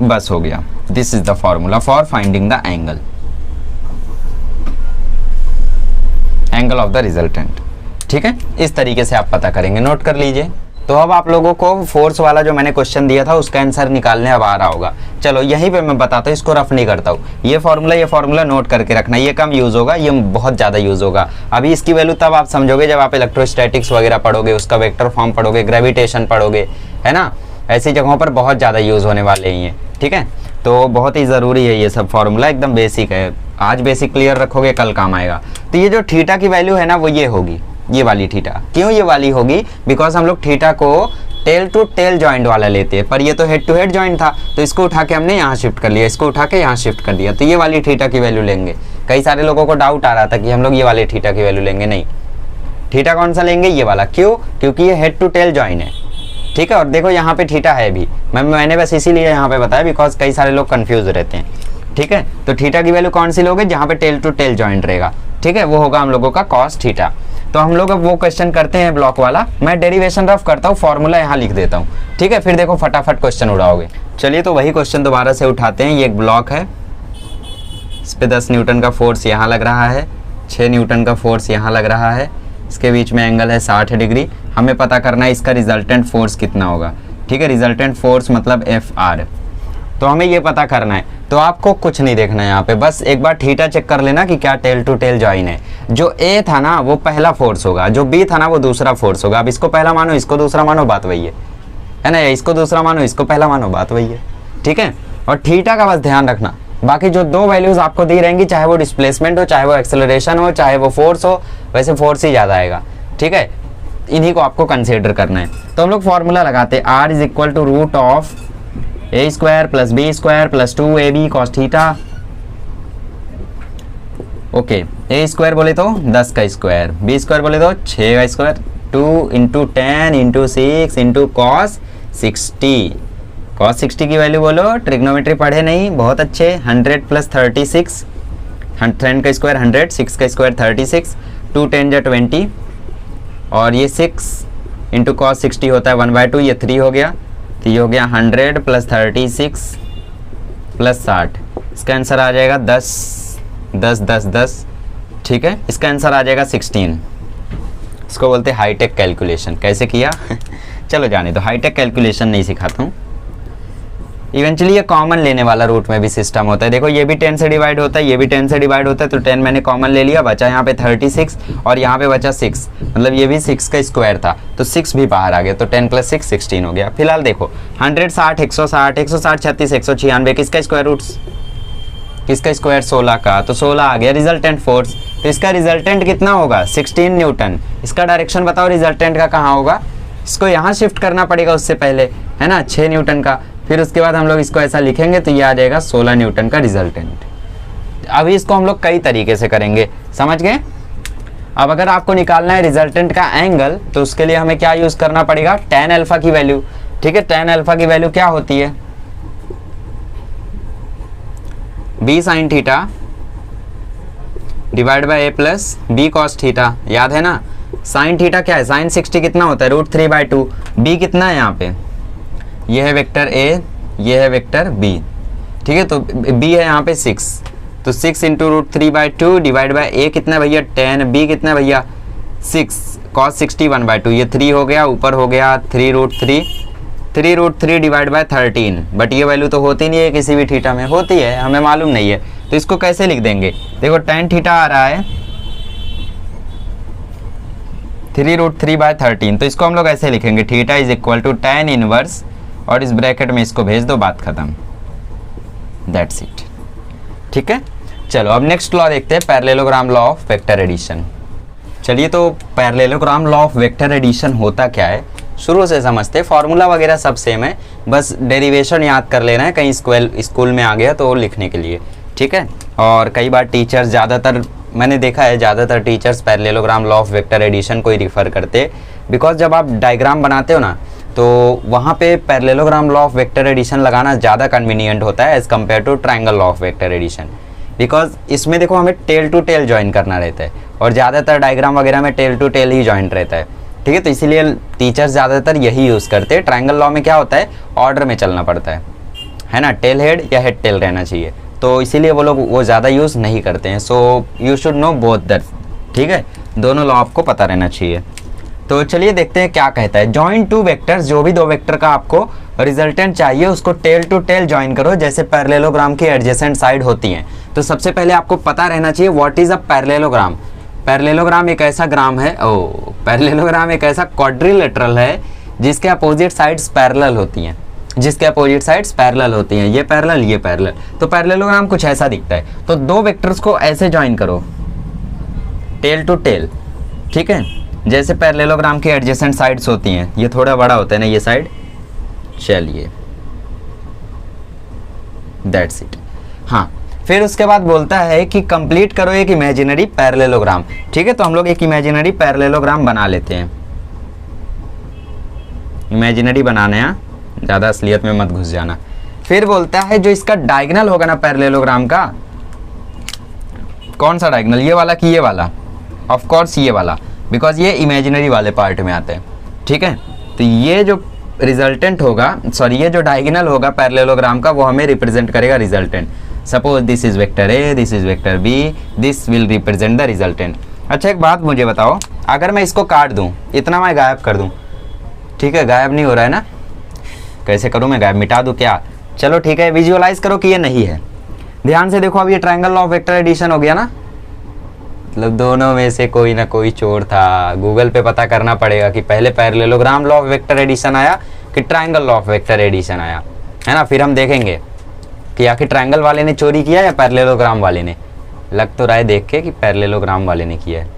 बस हो गया। This is the formula for finding the angle. Angle of the resultant. ठीक है, इस तरीके से आप पता करेंगे, नोट कर लीजिए। तो अब आप लोगों को फोर्स वाला जो मैंने क्वेश्चन दिया था उसका आंसर निकालने अब आ रहा होगा। चलो यहीं पे मैं बताता हूँ, इसको रफ नहीं करता हूँ। ये फॉर्मूला नोट करके रखना, ये कम यूज़ होगा, ये बहुत ज़्यादा यूज़ होगा। अभी इसकी वैल्यू तब आप समझोगे जब आप इलेक्ट्रोस्टैटिक्स वगैरह पढ़ोगे, उसका वेक्टर फॉर्म पढ़ोगे, ग्रेविटेशन पढ़ोगे, है ना। ऐसी जगहों पर बहुत ज़्यादा यूज़ होने वाले ही हैं। ठीक है, तो बहुत ही ज़रूरी है ये सब फॉर्मूला, एकदम बेसिक है। आज बेसिक क्लियर रखोगे कल काम आएगा। तो ये जो थीटा की वैल्यू है ना वो ये होगी, ये वाली थीटा। क्यों ये वाली होगी? बिकॉज हम लोग थीटा को टेल टू टेल जॉइंट वाला लेते हैं, पर ये तो हेड टू हेड जॉइंट था, तो इसको उठा के हमने यहाँ शिफ्ट कर लिया, इसको उठा के यहाँ शिफ्ट कर दिया, तो ये वाली थीटा की वैल्यू लेंगे। कई सारे लोगों को डाउट आ रहा था कि हम लोग ये वाले थीटा की वैल्यू लेंगे, नहीं, थीटा कौन सा लेंगे? ये वाला। क्यों? क्योंकि ये हेड टू टेल जॉइंट है। ठीक है, और देखो यहाँ पे थीटा है भी, मैंने बस इसीलिए यहाँ पे बताया बिकॉज कई सारे लोग कंफ्यूज रहते हैं। ठीक है, तो थीटा की वैल्यू कौन सी लोगे? जहाँ पे टेल टू टेल जॉइंट रहेगा। ठीक है, वो होगा हम लोगों का कॉस थीटा। तो हम लोग अब वो क्वेश्चन करते हैं ब्लॉक वाला, मैं डेरिवेशन रफ करता हूँ, फॉर्मूला यहाँ लिख देता हूँ। ठीक है, फिर देखो फटाफट क्वेश्चन उड़ाओगे। चलिए तो वही क्वेश्चन दोबारा से उठाते हैं। ये एक ब्लॉक है, इस पे 10 न्यूटन का फोर्स यहाँ लग रहा है, 6 न्यूटन का फोर्स यहाँ लग रहा है, इसके बीच में एंगल है 60 डिग्री। हमें पता करना है इसका रिजल्टेंट फोर्स कितना होगा। ठीक है, रिजल्टेंट फोर्स मतलब Fr, तो हमें ये पता करना है। तो आपको कुछ नहीं देखना है यहाँ पे, बस एक बार थीटा चेक कर लेना कि क्या टेल टू टेल जॉइन है। जो A था ना वो पहला फोर्स होगा, जो B था ना वो दूसरा फोर्स होगा। अब इसको पहला मानो, इसको दूसरा मानो, बात वही है ना। इसको दूसरा मानो, इसको पहला मानो, बात वही है। ठीक है, और थीटा का बस ध्यान रखना। बाकी जो दो वैल्यूज आपको दी रहेंगी, चाहे वो डिस्प्लेसमेंट हो, चाहे वो एक्सेलरेशन हो, चाहे वो फोर्स हो, वैसे फोर्स ही ज़्यादा आएगा। ठीक है, इन्हीं को आपको कंसिडर करना है। तो हम लोग फॉर्मूला लगाते हैं, R is equal to root of a square plus B square plus 2ab cos theta. Okay, a square बोले तो 10 का स्क्वायर, b स्क्वायर बोले तो 6 का square, 2 into 10 into 6 into cos 60। Cos 60 की वैल्यू बोलो, ट्रिग्नोमेट्री पढ़े नहीं, बहुत अच्छे। 100 प्लस 36, 10 का स्क्वायर 100, 6 का स्क्वायर 36, 2 10 जा 20, और ये 6 इंटू कॉस 60 होता है 1/2, ये 3 हो गया। तो ये हो गया 100 प्लस 36 प्लस 60, इसका आंसर आ जाएगा 10 10 10 10। ठीक है, इसका आंसर आ जाएगा 16। इसको बोलते हैं हाईटेक कैलकुलेशन। कैसे किया? चलो जाने दो, हाईटेक कैलकुलेशन नहीं सिखाता हूँ। इवेंचुअली ये कॉमन लेने वाला रूट में भी सिस्टम होता है। देखो ये भी 10 से डिवाइड होता है, ये भी 10 से डिवाइड होता है, तो 10 मैंने कॉमन ले लिया, बचा यहाँ पे 36 और यहाँ पे बचा 6, मतलब ये भी 6 का स्क्वायर था, तो 6 भी बाहर आ गया, तो 10 प्लस 6 16 हो गया। फिलहाल देखो 100 60 160 160 36 196, किसका स्क्वायर रूट? किसका स्क्वायर? 16 का, तो 16 आ गया रिजल्टेंट फोर्स। तो इसका रिजल्टेंट कितना होगा? 16 न्यूटन। इसका डायरेक्शन बताओ रिजल्टेंट का कहाँ होगा? इसको यहाँ शिफ्ट करना पड़ेगा उससे पहले, है ना, 6 न्यूटन का। फिर उसके बाद हम लोग इसको ऐसा लिखेंगे तो ये आ जाएगा 16 न्यूटन का रिजल्टेंट। अभी इसको हम लोग कई तरीके से करेंगे, समझ गए? अब अगर आपको निकालना है रिजल्टेंट का एंगल, तो उसके लिए हमें क्या यूज करना पड़ेगा? tan अल्फा की वैल्यू। ठीक है, tan अल्फा की वैल्यू क्या होती है? b sign theta divide by a plus b cos theta, याद है ना। साइन थीटा क्या है? साइन 60 कितना होता है? √3/2। b कितना है यहाँ पे? ये है वेक्टर a, ये है वेक्टर b। ठीक है, तो b है यहाँ पे 6, तो 6 इंटू √3/2 डिवाइड बाय a कितना है भैया? 10, b कितना है भैया? 6 कॉस 60 1/2, ये 3 हो गया, ऊपर हो गया 3√3 डिवाइड बाय 13। बट ये वैल्यू तो होती नहीं है किसी भी थीटा में, होती है हमें मालूम नहीं है, तो इसको कैसे लिख देंगे? देखो tan थीटा आ रहा है 3√3/13, तो इसको हम लोग ऐसे लिखेंगे, theta is equal to tan inverse, और इस ब्रैकेट में इसको भेज दो, बात खत्म, दैट्स इट। ठीक है, चलो अब नेक्स्ट लॉ देखते हैं, parallelogram law of vector addition. चलिए, तो parallelogram law of vector addition होता क्या है शुरू से समझते। फॉर्मूला वगैरह सब सेम है, बस डेरिवेशन याद कर लेना है, कहीं स्कूल में आ गया तो लिखने के लिए। ठीक है, और कई बार टीचर्स, ज़्यादातर मैंने देखा है ज़्यादातर teachers parallelogram law of vector addition को ही रिफ़र करते, बिकॉज जब आप डायग्राम बनाते हो ना तो वहाँ पे parallelogram law of vector addition लगाना ज़्यादा कन्वीनियंट होता है as compare to triangle law of vector addition. Because इसमें देखो हमें टेल टू टेल ज्वाइन करना रहता है, और ज़्यादातर डायग्राम वगैरह में टेल टू टेल ही ज्वाइंट रहता है। ठीक है, तो इसीलिए टीचर्स ज़्यादातर यही यूज़ करते हैं। ट्रायंगल लॉ में क्या होता है? ऑर्डर में चलना पड़ता है ना, टेल हेड या हेड टेल रहना चाहिए, तो इसीलिए वो लोग वो ज़्यादा यूज़ नहीं करते हैं। So you should know both that. ठीक है, दोनों लॉ आपको पता रहना चाहिए। तो चलिए देखते हैं क्या कहता है। जॉइन टू वेक्टर्स, जो भी दो वेक्टर का आपको रिजल्टेंट चाहिए उसको टेल टू टेल ज्वाइन करो, जैसे पैरेललोग्राम की एडजेसेंट साइड होती हैं। तो सबसे पहले आपको पता रहना चाहिए what is a parallelogram. Parallelogram एक ऐसा ग्राम है, पैरेललोग्राम एक ऐसा क्वाड्रिलेटरल है जिसके अपोजिट साइड्स पैरेलल होती हैं, जिसके अपोजिट साइड्स पैरेलल होती हैं, ये पैरेलल ये पैरेलल। तो पैरेललोग्राम कुछ ऐसा दिखता है। तो दो वेक्टर्स को ऐसे ज्वाइन करो टेल टू टेल, ठीक है, जैसे पैरेललोग्राम की एडजेसेंट साइड्स होती हैं। ये थोड़ा बड़ा होता है ना ये साइड, चलिए दैट्स इट। हाँ, फिर उसके बाद बोलता है कि कंप्लीट करो एक इमेजिनरी पैरेललोग्राम। ठीक है, तो हम लोग एक इमेजिनरी पैरेललोग्राम बना लेते हैं। इमेजिनरी बनाना है, ज़्यादा असलियत में मत घुस जाना। फिर बोलता है जो इसका डायगोनल होगा ना पैरेललोग्राम का, कौन सा डायगोनल, ये वाला कि ये वाला? ऑफ कोर्स ये वाला, बिकॉज ये इमेजिनरी वाले पार्ट में आता है। ठीक है, तो ये जो रिजल्टेंट होगा, सॉरी ये जो डायगोनल होगा पैरेललोग्राम का, वो हमें रिप्रेजेंट करेगा resultant. Suppose this is vector A, this is vector B, this will represent the resultant. अच्छा एक बात मुझे बताओ, अगर मैं इसको काट दूं, इतना मैं गायब कर दूं, ठीक है, गायब नहीं हो रहा है ना, कैसे करूं मैं गायब, मिटा दूं क्या? चलो ठीक है, विजुअलाइज करो कि ये नहीं है। ध्यान से देखो, अब ये triangle law of vector addition हो गया ना, मतलब दोनों में से कोई ना कोई चोर था। गूगल पे पता करना पड़ेगा कि पहले parallelogram law of vector addition आया कि triangle law of vector addition आया, है ना। फिर हम देखेंगे कि आखिर ट्रायंगल वाले ने चोरी किया या पैरेललोग्राम वाले ने। लग तो रहा है देख के कि पैरेललोग्राम वाले ने किया है,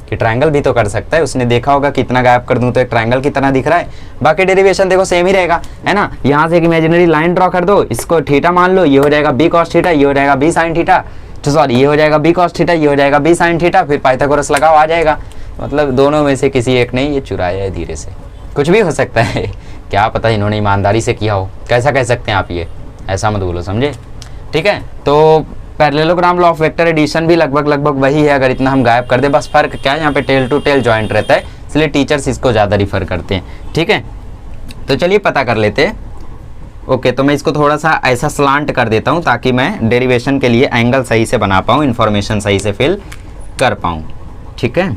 कि ट्रायंगल भी तो कर सकता है, उसने देखा होगा कितना गायब कर दूं तो एक ट्रायंगल की तरह दिख रहा है। बाकी डेरिवेशन देखो सेम ही रहेगा, है ना। यहाँ से एक इमेजिनरी लाइन ड्रॉ कर दो, इसको थीटा मान लो, ये हो जाएगा बी कॉस थीटा, ये हो जाएगा बी साइन थीटा, तो सॉरी ये हो जाएगा बी कॉस थीटा, ये हो जाएगा बी साइन थीटा, फिर पाइथागोरस लगाओ आ जाएगा। मतलब दोनों में से किसी एक ने ये चुराया है धीरे से, कुछ भी हो सकता है, क्या पता इन्होंने ईमानदारी से किया हो, कैसा कह सकते हैं आप, ये ऐसा मत बोलो, समझे। ठीक है, तो parallelogram law of vector addition भी लगभग वही है, अगर इतना हम गायब कर दे। बस फर्क क्या है, यहाँ पे टेल टू टेल जॉइंट रहता है, इसलिए टीचर्स इसको ज़्यादा रिफर करते हैं। ठीक है, तो चलिए पता कर लेते हैं। ओके, तो मैं इसको थोड़ा सा ऐसा स्लांट कर देता हूँ ताकि मैं डेरिवेशन के लिए एंगल सही से बना पाऊँ, इन्फॉर्मेशन सही से फिल कर पाऊँ। ठीक है,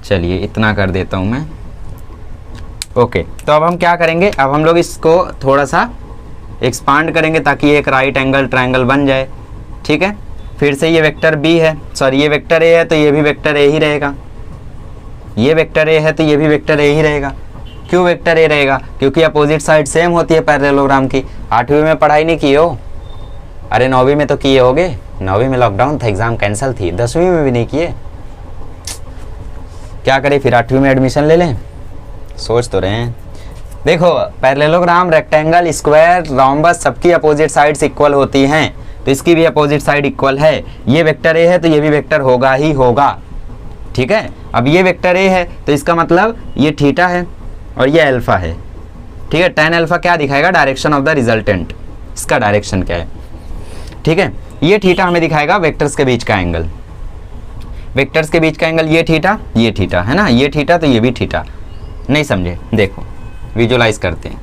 चलिए इतना कर देता हूँ मैं। ओके, तो अब हम क्या करेंगे, अब हम लोग इसको थोड़ा सा एक्सपांड करेंगे ताकि एक राइट एंगल ट्रायंगल बन जाए। ठीक है, फिर से ये वेक्टर बी है, सॉरी ये वेक्टर ए है तो ये भी वेक्टर ए ही रहेगा, ये वेक्टर ए है तो ये भी वेक्टर ए ही रहेगा। क्यों वेक्टर ए रहेगा? क्योंकि अपोजिट साइड सेम होती है पैरेललोग्राम की। 8वीं में पढ़ाई नहीं की हो? अरे 9वीं में तो किए होगे, 9वीं में लॉकडाउन था, एग्जाम कैंसिल थी, 10वीं में भी नहीं किए। क्या करें फिर, 8वीं में एडमिशन ले लें, सोच तो रहे हैं। देखो पैरेललोग्राम, रेक्टेंगल, स्क्वायर, रोम्बस, सबकी अपोजिट साइड्स इक्वल होती हैं, तो इसकी भी अपोजिट साइड इक्वल है। ये वेक्टर ए है तो ये भी वेक्टर होगा ही होगा। ठीक है, अब ये वेक्टर ए है तो इसका मतलब ये थीटा है और ये अल्फा है। ठीक है, tan अल्फा क्या दिखाएगा, डायरेक्शन ऑफ द रिजल्टेंट, इसका डायरेक्शन क्या है। ठीक है, ये थीटा हमें दिखाएगा वेक्टर्स के बीच का एंगल, वेक्टर्स के बीच का एंगल ये थीटा है ना, ये थीटा तो ये भी थीटा। नहीं समझे, देखो विजुलाइज करते हैं,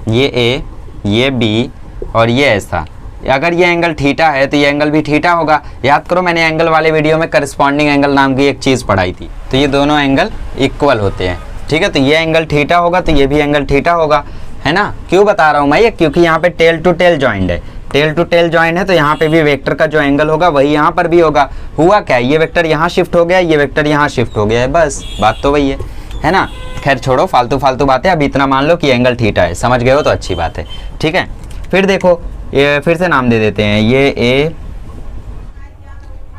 ये ए, ये बी और ये ऐसा। अगर ये एंगल थीटा है तो ये एंगल भी थीटा होगा। याद करो मैंने एंगल वाले वीडियो में करस्पॉन्डिंग एंगल नाम की एक चीज़ पढ़ाई थी, तो ये दोनों एंगल इक्वल होते हैं। ठीक है, तो ये एंगल थीटा होगा तो ये भी एंगल थीटा होगा, है ना। क्यों बता रहा हूँ मैं ये, क्योंकि यहाँ पे टेल टू टेल जॉइंट है, टेल टू टेल जॉइंट है तो यहाँ पे भी वेक्टर का जो एंगल होगा वही यहाँ पर भी होगा। हुआ क्या, ये वेक्टर यहाँ शिफ्ट हो गया, ये वेक्टर यहाँ शिफ्ट हो गया है, बस बात तो वही है ना। खैर छोड़ो फालतू बातें, अब इतना मान लो कि एंगल थीटा है, समझ गए हो तो अच्छी बात है। ठीक है, फिर देखो ये फिर से नाम दे देते हैं, ये ए।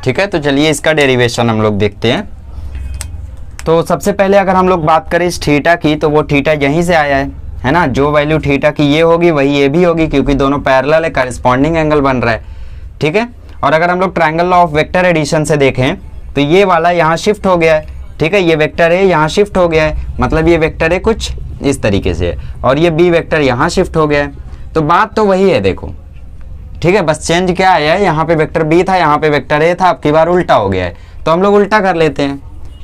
ठीक है, तो चलिए इसका डेरिवेशन हम लोग देखते हैं। तो सबसे पहले अगर हम लोग बात करें इस थीटा की, तो वो थीटा यहीं से आया है ना। जो वैल्यू थीटा की ये होगी वही ये भी होगी, क्योंकि दोनों पैरेलल है, करस्पॉन्डिंग एंगल बन रहा है। ठीक है, और अगर हम लोग triangle law of vector addition से देखें तो ये वाला यहाँ शिफ्ट हो गया है। ठीक है, ये वेक्टर ए यहाँ शिफ्ट हो गया है, मतलब ये वेक्टर ए कुछ इस तरीके से है, और ये बी वेक्टर यहाँ शिफ्ट हो गया है। तो बात तो वही है, देखो। ठीक है, बस चेंज क्या आया है, यहाँ पे वेक्टर बी था, यहाँ पे वेक्टर ए था, अब की बार उल्टा हो गया है, तो हम लोग उल्टा कर लेते हैं,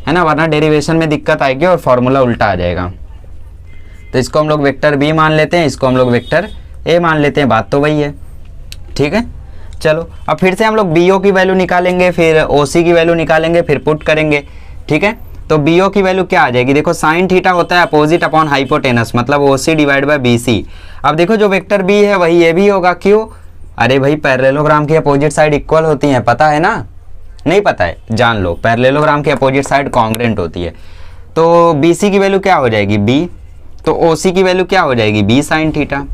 है ना, वरना डेरिवेशन में दिक्कत आएगी और फॉर्मूला उल्टा आ जाएगा। तो इसको हम लोग वेक्टर बी मान लेते हैं, इसको हम लोग वेक्टर ए मान लेते हैं, बात तो वही है। ठीक है, चलो अब फिर से हम लोग बी ओ की वैल्यू निकालेंगे, फिर ओ सी की वैल्यू निकालेंगे, फिर पुट करेंगे। ठीक है, तो बी ओ की वैल्यू क्या आ जाएगी, देखो साइन थीटा होता है अपोजिट अपॉन हाइपोटेनस, मतलब ओ सी डिवाइड बाय बी सी। अब देखो जो वेक्टर बी है वही ये भी होगा, क्यों, अरे भाई पैरेललोग्राम की अपोजिट साइड इक्वल होती हैं, पता है ना, नहीं पता है जान लो, पैरेललोग्राम की अपोजिट साइड कॉन्ग्रेंट होती है। तो बी सी की वैल्यू क्या हो जाएगी बी, तो ओ सी की वैल्यू क्या हो जाएगी बी साइन थीटा।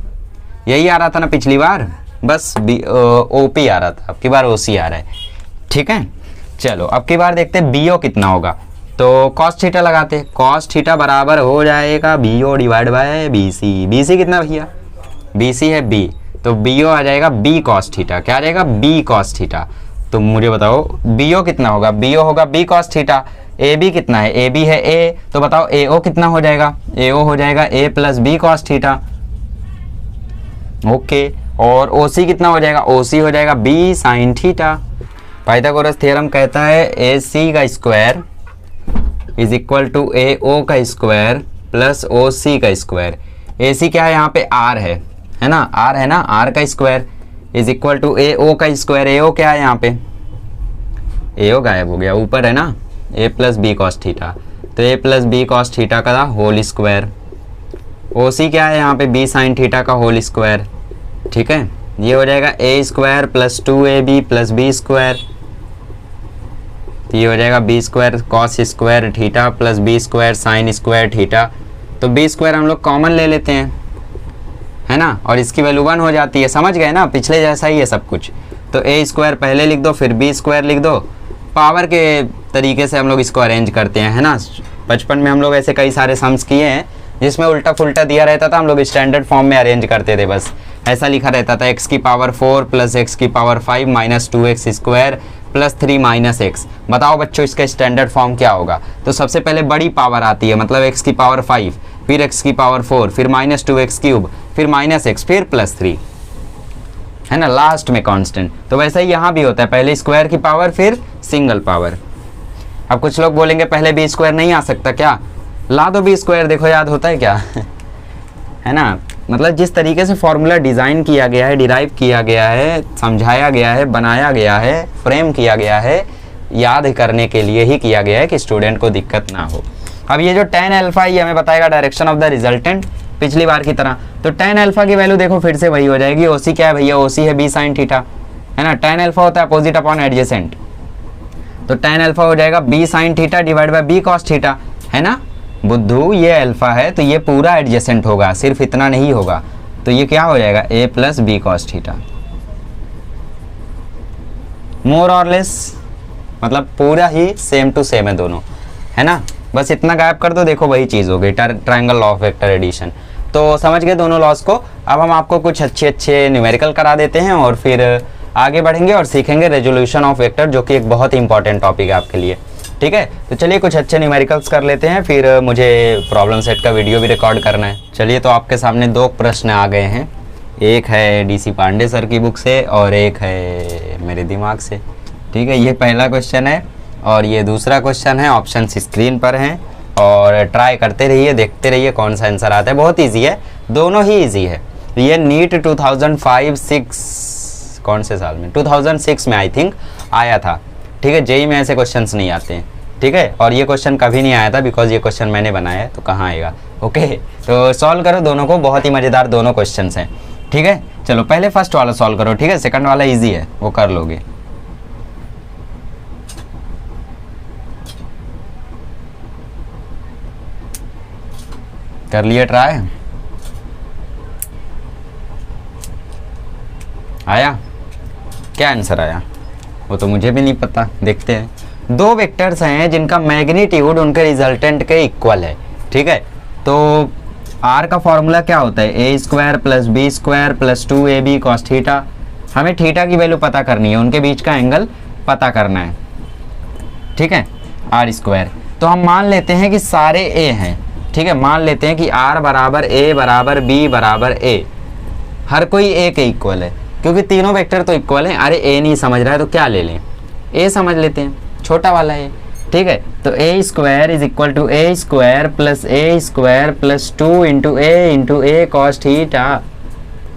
यही आ रहा था ना पिछली बार, बस ओ पी आ रहा था, अब की बार ओ सी आ रहा है। ठीक है, चलो अब की बार देखते हैं बी ओ कितना होगा, तो कॉस थीटा लगाते हैं, कॉस थीटा बराबर हो जाएगा B O divide by B C. B C कितना भैया, बी सी है बी, तो बी ओ आ जाएगा बी कॉस थीटा, क्या आ जाएगा बी कॉस थीटा। तो मुझे बताओ बी ओ कितना होगा, बी ओ होगा B cos theta, A B कितना है, ए बी है ए, तो बताओ ए ओ कितना हो जाएगा, ए ओ हो जाएगा A plus B cos theta. Okay, और ओ सी कितना हो जाएगा, ओ सी हो जाएगा B sine theta. Pythagoras theorem कहता है ए सी का square is equal to A O का स्क्वायर प्लस ओ सी का स्क्वायर। ए सी क्या है यहाँ पे आर है ना, आर है ना, आर का square is equal to A O का स्क्वायर। ए ओ क्या है यहाँ पे, ए ओ गायब हो गया, ऊपर है ना A plus B cos theta, तो A plus B cos theta का होल स्क्वायर। ओ सी क्या है यहाँ पे बी साइन थीटा का होल स्क्वायर। ठीक है, ये हो जाएगा A square plus 2ab plus B square, ये हो जाएगा B square cos square theta plus B square sine square theta. तो बी स्क्वायर हम लोग कॉमन ले लेते हैं, है ना, और इसकी वैल्यू 1 हो जाती है। समझ गए ना, पिछले जैसा ही है सब कुछ। तो ए स्क्वायर पहले लिख दो, फिर बी स्क्वायर लिख दो, पावर के तरीके से हम लोग इसको अरेंज करते हैं, है ना। बचपन में हम लोग ऐसे कई सारे सम्स किए हैं जिसमें उल्टा फुल्टा दिया रहता था, हम लोग स्टैंडर्ड फॉर्म में अरेंज करते थे। बस ऐसा लिखा रहता था x की पावर 4 प्लस x की power 5 minus 2x square plus 3 minus x. बताओ बच्चों इसका स्टैंडर्ड फॉर्म क्या होगा। तो सबसे पहले बड़ी पावर आती है, मतलब x की पावर 5, फिर x की पावर 4, फिर माइनस 2x क्यूब, फिर माइनस एक्स, फिर प्लस 3, है ना, लास्ट में कांस्टेंट। तो वैसा ही यहाँ भी होता है, पहले स्क्वायर की पावर फिर सिंगल पावर। अब कुछ लोग बोलेंगे पहले बी स्क्वायर नहीं आ सकता क्या, ला दो बी स्क्वायर, देखो याद होता है क्या है ना। मतलब जिस तरीके से फॉर्मूला डिज़ाइन किया गया है, डिराइव किया गया है, समझाया गया है, बनाया गया है, फ्रेम किया गया है, याद करने के लिए ही किया गया है कि स्टूडेंट को दिक्कत ना हो। अब ये जो tan अल्फा ये हमें बताएगा डायरेक्शन ऑफ द रिजल्टेंट पिछली बार की तरह। तो tan अल्फा की वैल्यू देखो फिर से वही हो जाएगी, ओसी क्या है भैया, ओसी है बी साइन थीटा, है ना। tan अल्फा होता है अपोजिट अपॉन एडजेसेंट, तो tan अल्फा हो जाएगा B sine theta divide by B cos theta, है ना बुद्धू। ये अल्फा है तो ये पूरा एडजेसेंट होगा, सिर्फ इतना नहीं होगा। तो ये क्या हो जाएगा A plus B cos theta, मोर और लेस, मतलब पूरा ही सेम टू सेम है दोनों, है ना। बस इतना गायब कर दो, देखो वही चीज़ हो गई, triangle law of vector addition. तो समझ गए दोनों लॉस को। अब हम आपको कुछ अच्छे न्यूमेरिकल करा देते हैं और फिर आगे बढ़ेंगे और सीखेंगे रेजोल्यूशन ऑफ वेक्टर, जो कि एक बहुत ही इंपॉर्टेंट टॉपिक है आपके लिए। ठीक है, तो चलिए कुछ अच्छे न्यूमेरिकल्स कर लेते हैं, फिर मुझे प्रॉब्लम सेट का वीडियो भी रिकॉर्ड करना है। चलिए, तो आपके सामने दो प्रश्न आ गए हैं, एक है डीसी पांडे सर की बुक से और एक है मेरे दिमाग से। ठीक है, ये पहला क्वेश्चन है और ये दूसरा क्वेश्चन है। ऑप्शन स्क्रीन पर हैं और ट्राई करते रहिए, देखते रहिए कौन सा आंसर आता है। बहुत ईजी है, दोनों ही ईजी है। ये नीट 2005-6 कौन से साल में, 2006 में आई थिंक आया था। ठीक है, जेई में ऐसे क्वेश्चंस नहीं आते हैं। ठीक है, और ये क्वेश्चन कभी नहीं आया था बिकॉज ये क्वेश्चन मैंने बनाया है, तो कहाँ आएगा। ओके, तो सॉल्व करो दोनों को, बहुत ही मज़ेदार दोनों क्वेश्चंस हैं। ठीक है, चलो पहले फर्स्ट वाला सॉल्व करो। ठीक है, सेकंड वाला इजी है, वो कर लोगे। कर लिए ट्राई, आया क्या आंसर आया वो तो मुझे भी नहीं पता, देखते हैं। दो वेक्टर्स हैं जिनका मैग्नीट्यूड उनके रिजल्टेंट के इक्वल है। ठीक है, तो आर का फॉर्मूला क्या होता है, A square plus B square plus 2ab cos theta. हमें थीटा की वैल्यू पता करनी है, उनके बीच का एंगल पता करना है। ठीक है, आर स्क्वायर। तो हम मान लेते हैं कि सारे ए हैं। ठीक है, मान लेते हैं कि आर बराबर ए बराबर बी बराबर ए, हर कोई ए के इक्वल है, क्योंकि तीनों वेक्टर तो इक्वल हैं। अरे ए नहीं समझ रहा है तो क्या ले लें, ए समझ लेते हैं, छोटा वाला है। ठीक है, तो A square is equal to A square plus A square plus 2 into A cos theta.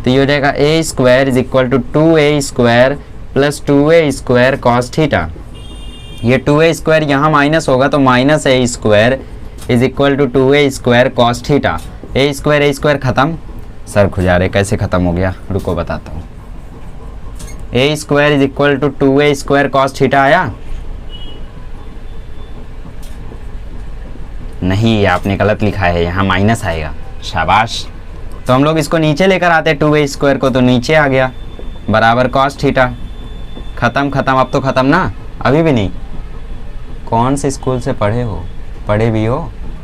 तो ये हो जाएगा A square is equal to 2a square plus 2a² cos theta. ये 2a² यहाँ माइनस होगा तो minus a² is equal to 2a² cos theta. a² खत्म, sir खुजा रहे कैसे खत्म हो गया, रुको बताता हूँ। a² is equal to 2a² cos theta आया? नहीं, ये आपने गलत लिखा है, यहाँ माइनस आएगा। शाबाश। तो हम लोग इसको नीचे लेकर आते 2a² को, तो नीचे आ गया बराबर कॉस थीटा। खत्म खत्म, अब तो खत्म ना, अभी भी नहीं। कौन से स्कूल से पढ़े हो, पढ़े भी हो?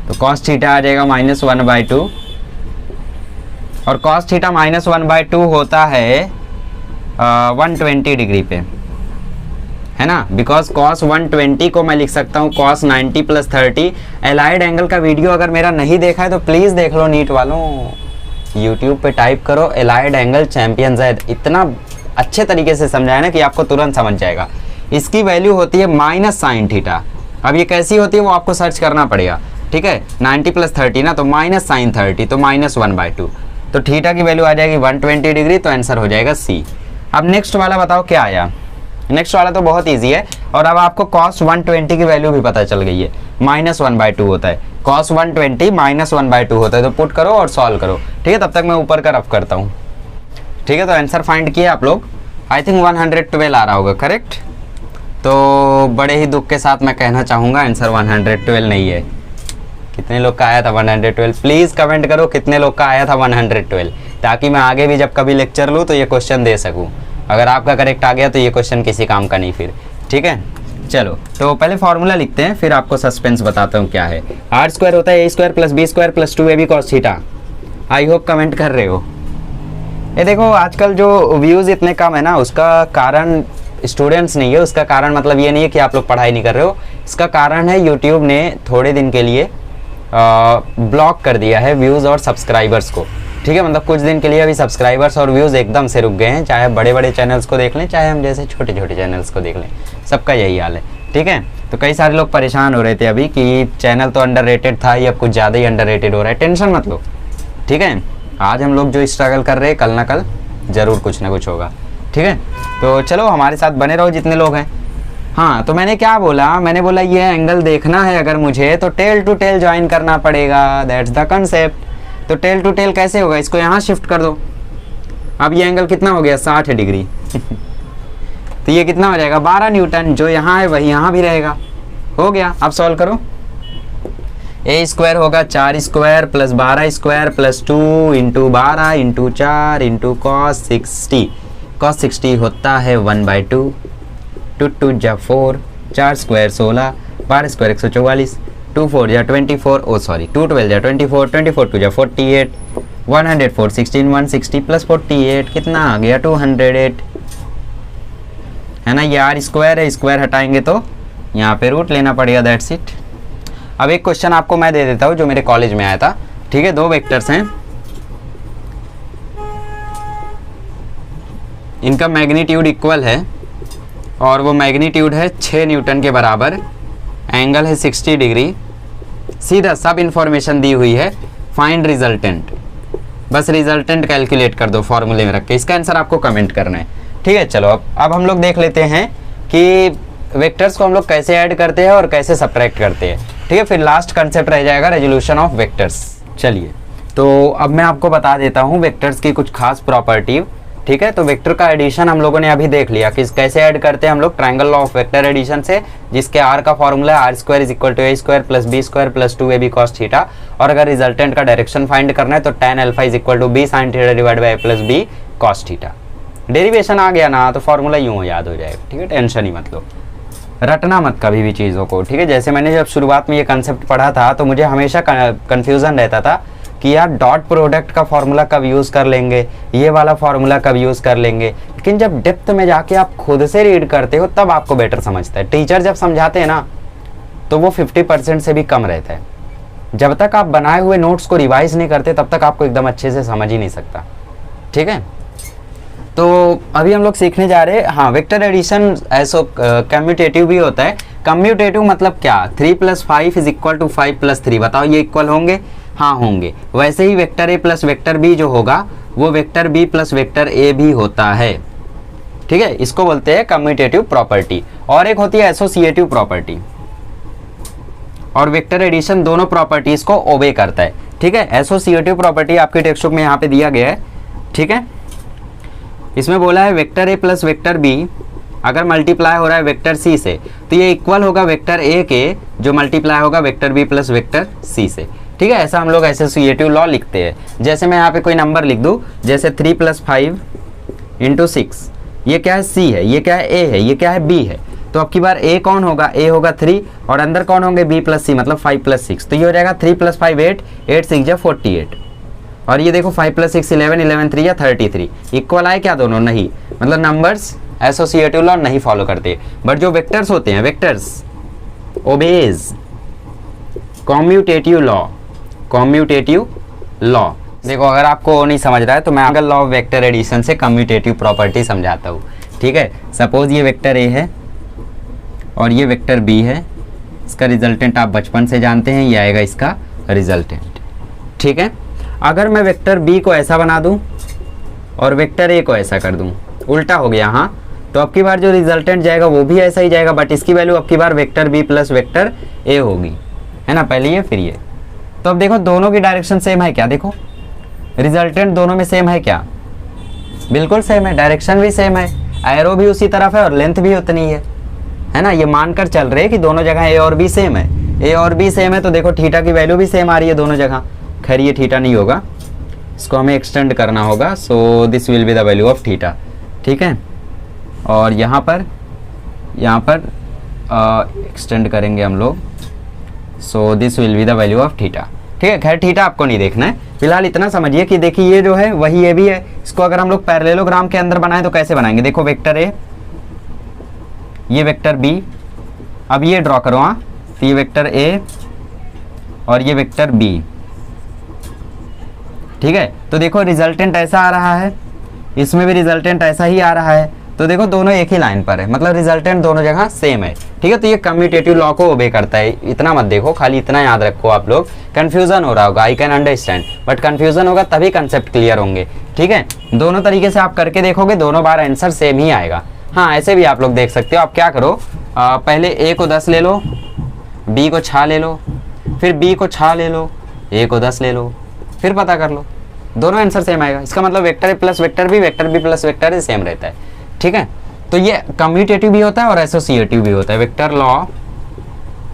तो कॉस थीटा आ जाएगा -1/2, और कॉस थीटा -1/2 होता है 120 डिग्री पे, है ना। बिकॉज कॉस 120 को मैं लिख सकता हूँ कॉस 90 + 30। एलाइड एंगल का वीडियो अगर मेरा नहीं देखा है तो प्लीज़ देख लो नीट वालों। यूट्यूब पे टाइप करो एलाइड एंगल चैंपियन Z, इतना अच्छे तरीके से समझाया ना कि आपको तुरंत समझ जाएगा। इसकी वैल्यू होती है -sin थीटा। अब ये कैसी होती है वो आपको सर्च करना पड़ेगा, ठीक है। 90 + 30 ना, तो -sin 30, तो -1/2, तो थीटा की वैल्यू आ जाएगी 120 डिग्री, तो आंसर हो जाएगा C। अब नेक्स्ट वाला बताओ क्या आया। नेक्स्ट वाला तो बहुत इजी है, और अब आपको cos 120 की वैल्यू भी पता चल गई है, -1/2 होता है। cos 120 -1/2 होता है, तो पुट करो और सॉल्व करो, ठीक है। तब तक मैं ऊपर का रफ करता हूँ, ठीक है। तो आंसर फाइंड किए आप लोग, आई थिंक 112 आ रहा होगा, करेक्ट। तो बड़े ही दुख के साथ मैं कहना चाहूँगा आंसर 112 नहीं है। कितने लोग का आया था 112? प्लीज़ कमेंट करो कितने लोग का आया था 112, ताकि मैं आगे भी जब कभी लेक्चर लूँ तो ये क्वेश्चन दे सकूँ। अगर आपका करेक्ट आ गया तो ये क्वेश्चन किसी काम का नहीं फिर, ठीक है। चलो तो पहले फॉर्मूला लिखते हैं, फिर आपको सस्पेंस बताता हूँ क्या है। r² होता है a² + b² + 2ab cos theta. I hope comment कर रहे हो। ये देखो आजकल जो व्यूज़ इतने कम है ना, उसका कारण स्टूडेंट्स नहीं है, उसका कारण मतलब ये नहीं है कि आप लोग पढ़ाई नहीं कर रहे हो। इसका कारण है यूट्यूब ने थोड़े दिन के लिए ब्लॉक कर दिया है व्यूज़ और सब्सक्राइबर्स को, ठीक है। मतलब कुछ दिन के लिए अभी सब्सक्राइबर्स और व्यूज़ एकदम से रुक गए हैं, चाहे बड़े बड़े चैनल्स को देख लें, चाहे हम जैसे छोटे छोटे चैनल्स को देख लें, सबका यही हाल है, ठीक है। तो कई सारे लोग परेशान हो रहे थे अभी कि चैनल तो अंडररेटेड था, या कुछ ज़्यादा ही अंडररेटेड हो रहा है। टेंशन मत लो, ठीक है। आज हम लोग जो स्ट्रगल कर रहे हैं, कल ना कल ज़रूर कुछ ना कुछ होगा, ठीक है। तो चलो हमारे साथ बने रहो जितने लोग हैं। हाँ, तो मैंने क्या बोला, मैंने बोला ये एंगल देखना है अगर मुझे, तो टेल टू टेल ज्वाइन करना पड़ेगा, दैट्स द कंसेप्ट। तो टेल टू टेल कैसे होगा, इसको यहाँ शिफ्ट कर दो। अब ये एंगल कितना हो गया, 60 डिग्री तो ये कितना हो जाएगा, 12 न्यूटन। जो यहाँ है वही यहाँ भी रहेगा, हो गया। अब सॉल्व करो। a² होगा 4² + 12² + 2 × 12 × 4 × cos 60। cos 60 होता है 1/2, 2 2 जा 4, 4² 16, 12² 144, 2 4 जा 24, ओ सॉरी 2 12 जा 24, 24 2 जा 48, 104 16, 160 + 48 कितना आ गया, 208, है ना। ये r² है, स्क्वायर हटाएंगे तो यहाँ पे रूट लेना पड़ेगा, दैट्स इट। अब एक क्वेश्चन आपको मैं दे देता हूँ जो मेरे कॉलेज में आया था, ठीक है। 2 वेक्टर्स हैं, इनका मैग्नीट्यूड इक्वल है, और वो मैग्नीट्यूड है 6 न्यूटन के बराबर, एंगल है 60 डिग्री। सीधा सब इंफॉर्मेशन दी हुई है, फाइंड रिजल्टेंट। बस रिजल्टेंट कैलकुलेट कर दो फॉर्मूले में रख के, इसका आंसर आपको कमेंट करना है, ठीक है। चलो अब हम लोग देख लेते हैं कि वेक्टर्स को हम लोग कैसे ऐड करते हैं और कैसे सब्ट्रैक्ट करते हैं, ठीक है। फिर लास्ट कंसेप्ट रह जाएगा रेजोल्यूशन ऑफ वेक्टर्स। चलिए तो अब मैं आपको बता देता हूँ वेक्टर्स की कुछ खास प्रॉपर्टी, ठीक है। तो वेक्टर का एडिशन हम लोगों ने अभी देख लिया कि कैसे ऐड करते हैं हम लोग triangle law of vector addition से, जिसके r का फॉर्मूला है r² = a² + b² + 2ab cos theta. और अगर रिजल्टेंट का डायरेक्शन फाइंड करना है तो tan α = b sin theta / a + b cos theta. Derivation आ गया ना तो फॉर्मूला यूँ याद हो जाएगा, ठीक है। टेंशन ही मत लो, रटना मत कभी भी चीज़ों को, ठीक है। जैसे मैंने जब शुरुआत में ये कंसेप्ट पढ़ा था तो मुझे हमेशा कन्फ्यूज़न रहता था कि यार डॉट प्रोडक्ट का फॉर्मूला कब यूज़ कर लेंगे, ये वाला फॉर्मूला कब यूज़ कर लेंगे। लेकिन जब डेप्थ में जाके आप खुद से रीड करते हो तब आपको बेटर समझता है। टीचर जब समझाते हैं ना तो वो 50% से भी कम रहता है। जब तक आप बनाए हुए नोट्स को रिवाइज नहीं करते तब तक आपको एकदम अच्छे से समझ ही नहीं सकता, ठीक है। तो अभी हम लोग सीखने जा रहे हैं, हाँ, वेक्टर एडिशन ऐसो कम्यूटेटिव भी होता है। कम्यूटेटिव मतलब क्या, 3 + 5 = 5 + 3। बताओ ये इक्वल होंगे, हाँ होंगे। वैसे ही वेक्टर a + वेक्टर b जो होगा वो वेक्टर b + वेक्टर a भी होता है, ठीक है, इसको बोलते हैं कम्यूटेटिव प्रॉपर्टी। और एक होती है एसोसिएटिव प्रॉपर्टी। और वेक्टर एडिशन दोनों प्रॉपर्टीज को ओबे करता है। ठीक है, एसोसिएटिव प्रॉपर्टी आपके टेक्स्ट बुक में यहाँ पे दिया गया है। ठीक है, इसमें बोला है vector A plus vector B अगर मल्टीप्लाई हो रहा है वेक्टर सी से तो ये इक्वल होगा वेक्टर ए के जो मल्टीप्लाई होगा vector B plus vector C से। ठीक है, ऐसा हम लोग एसोसिएटिव लॉ लिखते हैं। जैसे मैं यहाँ पे कोई नंबर लिख दूँ, जैसे 3 + 5 × 6, ये क्या है सी है, ये क्या है ए है, ये क्या है बी है। तो अब की बार ए कौन होगा, ए होगा 3 और अंदर कौन होंगे बी प्लस सी, मतलब 5 + 6। तो ये हो जाएगा 3 + 5 8, 8 × 6 = 48। और ये देखो 5 + 6 11, 11 × 3 = 33। इक्वल आए क्या दोनों, नहीं, मतलब नंबर्स एसोसिएटिव लॉ नहीं फॉलो करते। बट जो वेक्टर्स होते हैं, vectors obeys commutative law. Commutative law देखो, अगर आपको नहीं समझ रहा है तो मैं अगर लॉ ऑफ वेक्टर एडिशन से कम्यूटेटिव प्रॉपर्टी समझाता हूँ। ठीक है, सपोज ये वेक्टर ए है और ये वेक्टर बी है, इसका रिजल्टेंट आप बचपन से जानते हैं, ये आएगा इसका रिजल्टेंट। ठीक है, अगर मैं वेक्टर बी को ऐसा बना दूं और वेक्टर ए को ऐसा कर दूं, उल्टा हो गया, हाँ, तो अब की बार जो रिजल्टेंट जाएगा वो भी ऐसा ही जाएगा, बट इसकी वैल्यू अब की बार vector B plus vector A होगी, है ना, पहले ये फिर ये। तो अब देखो दोनों की डायरेक्शन सेम है क्या, देखो रिजल्टेंट दोनों में सेम है क्या, बिल्कुल सेम है, डायरेक्शन भी सेम है, एरो भी उसी तरफ है और लेंथ भी उतनी है ना। ये मानकर चल रहे हैं कि दोनों जगह ए और बी सेम है, ए और बी सेम है तो देखो थीटा की वैल्यू भी सेम आ रही है दोनों जगह। खैर ये थीटा नहीं होगा, इसको हमें एक्सटेंड करना होगा, so this will be the value of theta. ठीक है, और यहाँ पर एक्सटेंड करेंगे हम लोग, so this will be the value of theta. ठीक है, खैर थीटा आपको नहीं देखना है, फिलहाल इतना समझिए कि देखिए ये जो है वही ये भी है। इसको अगर हम लोग पैरेललोग्राम के अंदर बनाएं तो कैसे बनाएंगे, देखो वेक्टर ए, ये वेक्टर बी, अब ये ड्रॉ करो, हाँ, तो ये वेक्टर ए और ये वेक्टर बी। ठीक है, तो देखो रिजल्टेंट ऐसा आ रहा है, इसमें भी रिजल्टेंट ऐसा ही आ रहा है, तो देखो दोनों एक ही लाइन पर है, मतलब रिजल्टेंट दोनों जगह सेम है। ठीक है, तो ये कम्यूटेटिव लॉ को ओबे करता है। इतना मत देखो, खाली इतना याद रखो, आप लोग कंफ्यूजन हो रहा होगा, I can understand, but confusion होगा तभी कंसेप्ट क्लियर होंगे। ठीक है, दोनों तरीके से आप करके देखोगे, दोनों बार आंसर सेम ही आएगा। हाँ, ऐसे भी आप लोग देख सकते हो। आप क्या करो, पहले ए को 10 ले लो, बी को 6 ले लो, फिर बी को 6 ले लो, ए को 10 ले लो, फिर पता कर लो, दोनों आंसर सेम आएगा। इसका मतलब vector A plus vector B plus vector A same रहता है। ठीक है, तो ये कम्यूटेटिव भी होता है और एसोसिएटिव भी होता है। Vector law,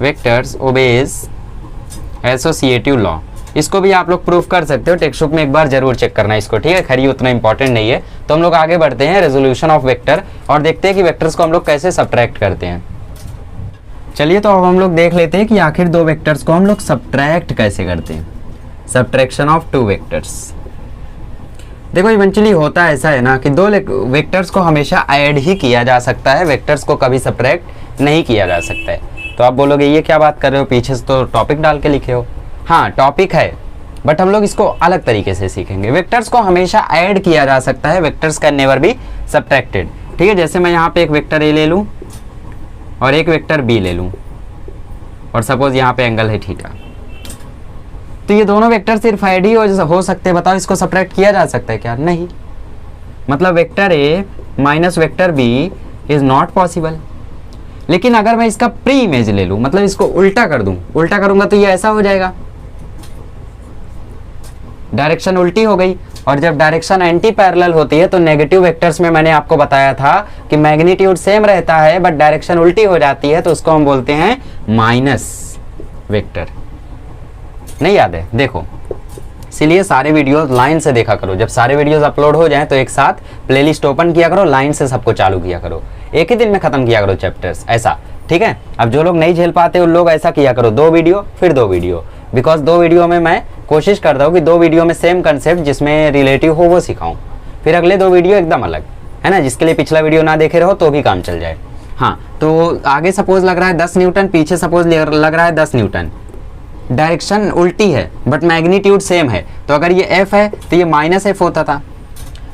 vectors obeys associative law, इसको भी आप लोग प्रूफ कर सकते हो, टेक्स्ट बुक में एक बार जरूर चेक करना इसको। ठीक है, खैर ये उतना इंपॉर्टेंट नहीं है। तो हम लोग आगे बढ़ते हैं, रेजोल्यूशन ऑफ वेक्टर, और देखते हैं कि वेक्टर्स को हम लोग कैसे सब्ट्रैक्ट करते हैं। चलिए, तो अब हम लोग देख लेते हैं कि आखिर दो वेक्टर्स को हम लोग सब्ट्रैक्ट कैसे करते हैं। Subtraction of two vectors. देखो इवेंचुअली होता ऐसा है ना कि दो वेक्टर्स को हमेशा ऐड ही किया जा सकता है, वेक्टर्स को कभी सब्ट्रैक्ट नहीं किया जा सकता है। तो आप बोलोगे ये क्या बात कर रहे हो, पीछे से तो टॉपिक डाल के लिखे हो। हाँ, टॉपिक है, बट हम लोग इसको अलग तरीके से सीखेंगे। वेक्टर्स को हमेशा ऐड किया जा सकता है, vectors can never be subtracted. ठीक है, जैसे मैं यहाँ पे एक वेक्टर ए ले लूँ और एक वेक्टर बी ले लूँ, और सपोज यहाँ पे एंगल है थीटा, तो ये दोनों वेक्टर सिर्फ ऐड ही हो सकते हैं। बताओ, इसको सब्ट्रैक्ट किया जा सकता है क्या, नहीं। मतलब vector A minus vector B is not possible. लेकिन अगर मैं इसका प्री इमेज ले लूं, मतलब इसको उल्टा कर दूं, उल्टा करूंगा तो ये ऐसा हो जाएगा, डायरेक्शन उल्टी हो गई। और जब डायरेक्शन एंटी पैरेलल होती है तो नेगेटिव वेक्टर्स में मैंने आपको बताया था कि मैग्नीट्यूड सेम रहता है बट डायरेक्शन उल्टी हो जाती है, तो उसको हम बोलते हैं माइनस वेक्टर। नहीं याद है, देखो, इसीलिए सारे वीडियोस लाइन से देखा करो। जब सारे वीडियोस अपलोड हो जाएं तो एक साथ प्लेलिस्ट ओपन किया करो, लाइन से सबको चालू किया करो, एक ही दिन में खत्म किया करो चैप्टर्स, ऐसा। ठीक है, अब जो लोग नहीं झेल पाते उन लोग ऐसा किया करो, 2 वीडियो फिर 2 वीडियो, बिकॉज 2 वीडियो में मैं कोशिश करता हूँ कि 2 वीडियो में सेम कंसेप्ट जिसमें रिलेटिव हो वो सिखाऊं, फिर अगले 2 वीडियो एकदम अलग, है ना, जिसके लिए पिछला वीडियो ना देखे रहो तो भी काम चल जाए। हाँ, तो आगे सपोज लग रहा है 10 न्यूटन, पीछे सपोज लग रहा है 10 न्यूटन, डायरेक्शन उल्टी है बट मैग्नीट्यूड सेम है, तो अगर ये f है तो ये -f होता था,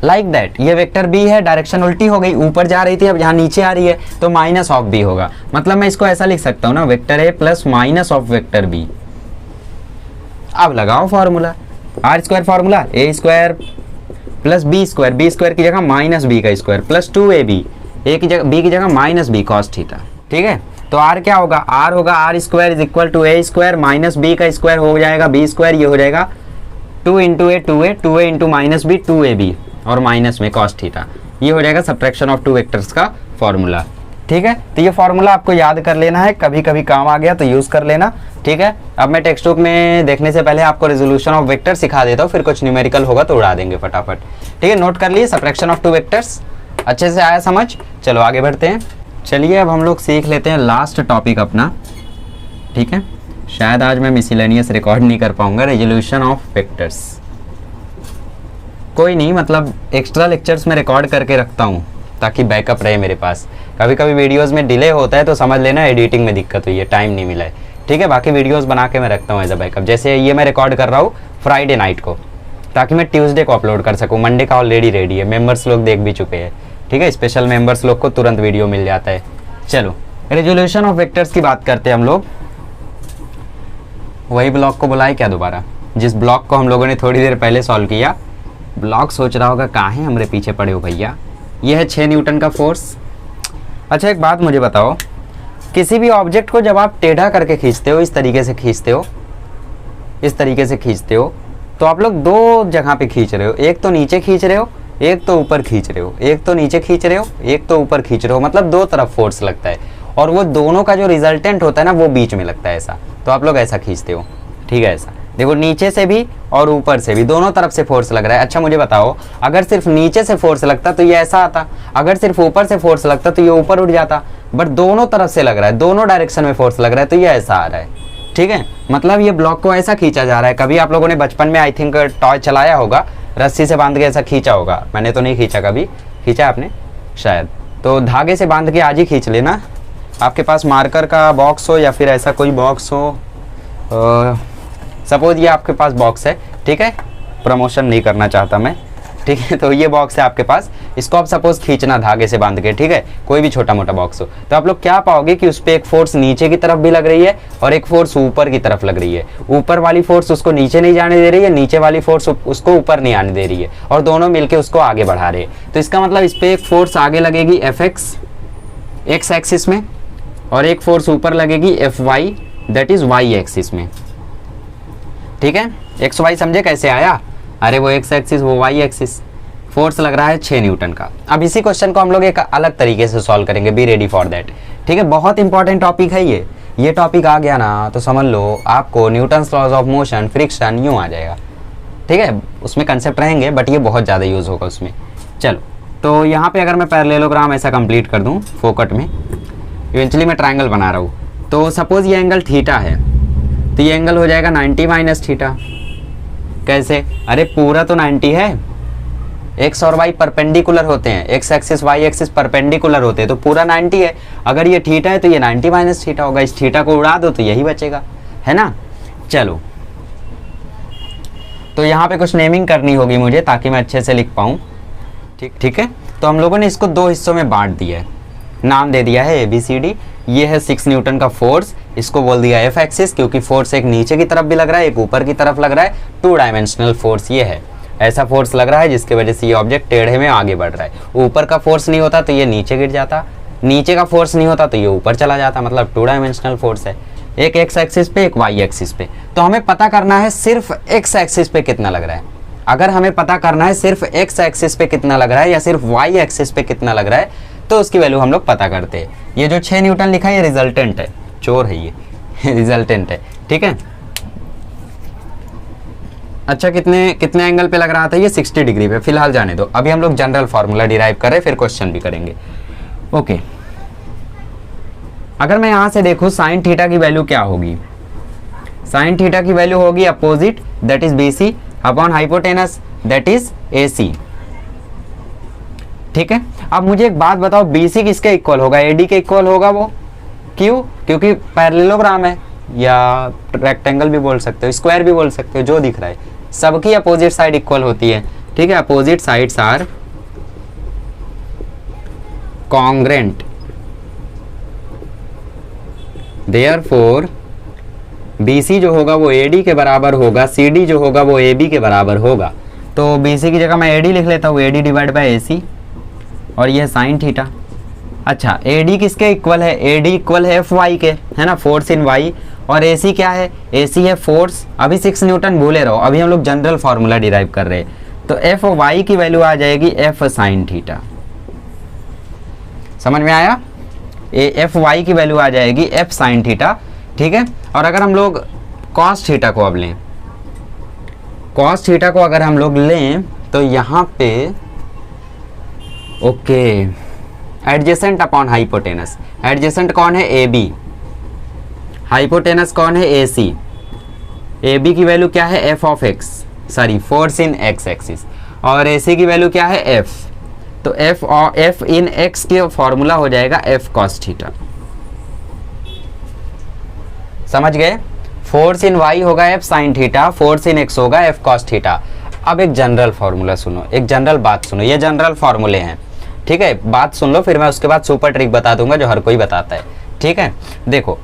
लाइक दैट। ये वेक्टर b है, डायरेक्शन उल्टी हो गई, ऊपर जा रही थी, अब यहाँ नीचे आ रही है तो माइनस ऑफ b होगा। मतलब मैं इसको ऐसा लिख सकता हूँ ना, vector a plus minus of vector b। अब लगाओ formula, r² formula, a² plus B square की जगह माइनस बी का स्क्वायर प्लस 2ab, ए की जगह बी की जगह माइनस बी कॉस थीटा। ठीक है, तो आर क्या होगा, आर होगा R square is equal to A square minus B का स्क्वायर हो जाएगा बी स्क्वायर, ये हो जाएगा 2 into A 2a into minus B 2ab और माइनस में कॉस थीटा, ये हो जाएगा सब्ट्रैक्शन ऑफ टू वेक्टर्स का फॉर्मूला। ठीक है, तो ये फॉर्मूला आपको याद कर लेना है, कभी कभी काम आ गया तो यूज कर लेना। ठीक है, अब मैं टेक्स्ट बुक में देखने से पहले आपको रेजोल्यूशन ऑफ वेक्टर सिखा देता हूँ, फिर कुछ न्यूमेरिकल होगा तो उड़ा देंगे फटाफट। ठीक है, नोट कर लिए सब्ट्रैक्शन ऑफ टू वेक्टर्स, अच्छे से आया समझ। चलो आगे बढ़ते हैं। चलिए अब हम लोग सीख लेते हैं लास्ट टॉपिक अपना। ठीक है, शायद आज मैं मिसलेनियस रिकॉर्ड नहीं कर पाऊंगा, रेजोल्यूशन ऑफ वेक्टर्स। कोई नहीं, मतलब एक्स्ट्रा लेक्चर्स में रिकॉर्ड करके रखता हूँ ताकि बैकअप रहे मेरे पास। कभी कभी वीडियोस में डिले होता है तो समझ लेना एडिटिंग में दिक्कत हुई है, टाइम नहीं मिला है। ठीक है, बाकी वीडियोस बना के मैं रखता हूँ एज अ बैकअप। जैसे ये मैं रिकॉर्ड कर रहा हूँ फ्राइडे नाइट को, ताकि मैं ट्यूसडे को अपलोड कर सकूँ। मंडे का ऑलरेडी रेडी है, मेंबर्स लोग देख भी चुके हैं। ठीक है, स्पेशल मेंबर्स लोग को तुरंत वीडियो मिल जाता है। चलो रेजोल्यूशन ऑफ वेक्टर्स की बात करते हैं हम लोग। वही ब्लॉक को बुलाए क्या दोबारा, जिस ब्लॉक को हम लोगों ने थोड़ी देर पहले सॉल्व किया। ब्लॉक सोच रहा होगा कहाँ है, हमरे पीछे पड़े हो भैया। ये है 6 न्यूटन का फोर्स। अच्छा एक बात मुझे बताओ, किसी भी ऑब्जेक्ट को जब आप टेढ़ा करके खींचते हो, इस तरीके से खींचते हो, इस तरीके से खींचते हो, तो आप लोग दो जगह पे खींच रहे हो। एक तो नीचे खींच रहे हो, एक तो ऊपर खींच रहे हो। एक तो नीचे खींच रहे हो, एक तो ऊपर खींच रहे हो, मतलब दो तरफ फोर्स लगता है और वो दोनों का जो रिजल्टेंट होता है ना वो बीच में लगता है ऐसा। तो आप लोग ऐसा खींचते हो। ठीक है, ऐसा देखो, नीचे से भी और ऊपर से भी दोनों तरफ से फोर्स लग रहा है। अच्छा मुझे बताओ, अगर सिर्फ नीचे से फोर्स लगता तो ये ऐसा आता, अगर सिर्फ ऊपर से फोर्स लगता तो ये ऊपर उठ जाता। बट दोनों तरफ से लग रहा है, दोनों डायरेक्शन में फोर्स लग रहा है, तो ये ऐसा आ रहा है। ठीक है, मतलब ये ब्लॉक को ऐसा खींचा जा रहा है। कभी आप लोगों ने बचपन में आई थिंक टॉय चलाया होगा, रस्सी से बांध के ऐसा खींचा होगा। मैंने तो नहीं खींचा, कभी खींचा आपने शायद, तो धागे से बांध के आज ही खींच लेना। आपके पास मार्कर का बॉक्स हो या फिर ऐसा कोई बॉक्स हो, सपोज ये आपके पास बॉक्स है। ठीक है, प्रमोशन नहीं करना चाहता मैं। ठीक है, तो ये बॉक्स है आपके पास, इसको आप सपोज खींचना धागे से बांध के। ठीक है, कोई भी छोटा मोटा बॉक्स हो, तो आप लोग क्या पाओगे कि उस पर एक फोर्स नीचे की तरफ भी लग रही है और एक फोर्स ऊपर की तरफ लग रही है। ऊपर वाली फोर्स उसको नीचे नहीं जाने दे रही है, नीचे वाली फोर्स उसको ऊपर नहीं आने दे रही है, और दोनों मिलके उसको आगे बढ़ा रहे हैं। तो इसका मतलब इस पर एक फोर्स आगे लगेगी Fx एक्स एक्सिस में, और एक फोर्स ऊपर लगेगी Fy that is Y axis में। ठीक है, एक्स वाई समझे कैसे आया, अरे वो एक्स एक्सिस वो वाई एक्सिस। फोर्स लग रहा है 6 न्यूटन का। अब इसी क्वेश्चन को हम लोग एक अलग तरीके से सॉल्व करेंगे, बी रेडी फॉर दैट। ठीक है, बहुत इंपॉर्टेंट टॉपिक है ये टॉपिक आ गया ना तो समझ लो आपको Newton's laws of motion, friction यूँ आ जाएगा। ठीक है, उसमें कंसेप्ट रहेंगे बट ये बहुत ज़्यादा यूज़ होगा उसमें। चलो, तो यहाँ पे अगर मैं पैरेललोग्राम ऐसा कंप्लीट कर दूँ फोकट में, इवेंचुअली मैं ट्रायंगल बना रहा हूँ, तो सपोज ये एंगल थीटा है, तो ये एंगल हो जाएगा 90 माइनस थीटा। कैसे, अरे पूरा तो 90 है, एक्स और वाई परपेंडिकुलर होते हैं, X axis Y axis perpendicular होते हैं, तो पूरा 90 है। अगर ये थीटा है तो ये 90 माइनस थीटा होगा, इस थीटा को उड़ा दो तो यही बचेगा, है ना। चलो, तो यहाँ पे कुछ नेमिंग करनी होगी मुझे ताकि मैं अच्छे से लिख पाऊँ। ठीक है, तो हम लोगों ने इसको दो हिस्सों में बांट दिया है, नाम दे दिया है ABCD। ये है 6 न्यूटन का फोर्स, इसको बोल दिया F एक्सिस, क्योंकि फोर्स एक नीचे की तरफ भी लग रहा है एक ऊपर की तरफ लग रहा है। 2 डायमेंशनल फोर्स ये है, ऐसा फोर्स लग रहा है जिसकी वजह से ये ऑब्जेक्ट टेढ़े में आगे बढ़ रहा है। ऊपर का फोर्स नहीं होता तो ये नीचे गिर जाता, नीचे का फोर्स नहीं होता तो ये ऊपर चला जाता, मतलब 2 डायमेंशनल फोर्स है। एक एक्स एक्सिस पे, एक वाई एक्सिस पे। तो हमें पता करना है सिर्फ एक्स एक्सिस पे कितना लग रहा है। अगर हमें पता करना है सिर्फ एक्स एक्सिस पे कितना लग रहा है या सिर्फ वाई एक्सिस पे कितना लग रहा है, तो उसकी वैल्यू हम लोग पता करते हैं। ये जो 6 न्यूटन लिखा है ये रिजल्टेंट है, चोर है ये रिजल्टेंट है। ठीक है, अच्छा कितने एंगल पे लग रहा था, ये 60 डिग्री पे। फिलहाल जाने दो, अभी हम लोग जनरल फार्मूला डिराइव कर रहे हैं, फिर क्वेश्चन भी करेंगे। ओके, अगर मैं यहां से देखूं साइन थीटा की वैल्यू क्या होगी, साइन थीटा की वैल्यू होगी opposite that is BC upon hypotenuse that is AC। ठीक है, अब मुझे एक बात बताओ, BC किसके इक्वल होगा, AD के इक्वल होगा वो, क्यों, क्योंकि पैरेललोग्राम है, या रेक्टेंगल भी बोल सकते हो, स्क्वायर भी बोल सकते हो, जो दिख रहा है, सबकी अपोजिट साइड इक्वल होती है। ठीक है, opposite sides are congruent, therefore BC जो होगा वो AD के बराबर होगा, CD जो होगा वो AB के बराबर होगा। तो बी सी की जगह मैं ए डी लिख लेता हूँ, ए डी डिवाइड बाई ए सी, और ये साइन थीटा। अच्छा ए डी किसके इक्वल है, ए डी इक्वल है एफ वाई के, है ना, फोर्स इन वाई, और ए सी क्या है, ए सी है फोर्स। अभी 6 न्यूटन भूले रहो, अभी हम लोग जनरल फार्मूला डिराइव कर रहे हैं। तो एफ वाई की वैल्यू आ जाएगी एफ साइन थीटा। समझ में आया, एफ वाई की वैल्यू आ जाएगी एफ साइन थीटा, ठीक है। और अगर हम लोग कॉस थीटा को अब लें, कॉस थीटा को अगर हम लोग लें तो यहाँ पे okay adjacent upon hypotenuse, adjacent कौन है, ए बी, हाइपोटेनस कौन है, ए सी। ए बी की वैल्यू क्या है, F of x, sorry force in x axis, और ए सी की वैल्यू क्या है, एफ। तो एफ इन एक्स के फॉर्मूला हो जाएगा एफ कॉस थीटा। समझ गए, फोर्स इन वाई होगा F sine theta, force in x होगा एफ कॉस थीटा। अब एक जनरल फॉर्मूला सुनो, एक जनरल बात सुनो, ये जनरल फॉर्मूले हैं, ठीक है, बात सुन लो, फिर मैं उसके बाद सुपर ट्रिक बता दूंगा जो हर कोई बताता है, ठीक है। देखो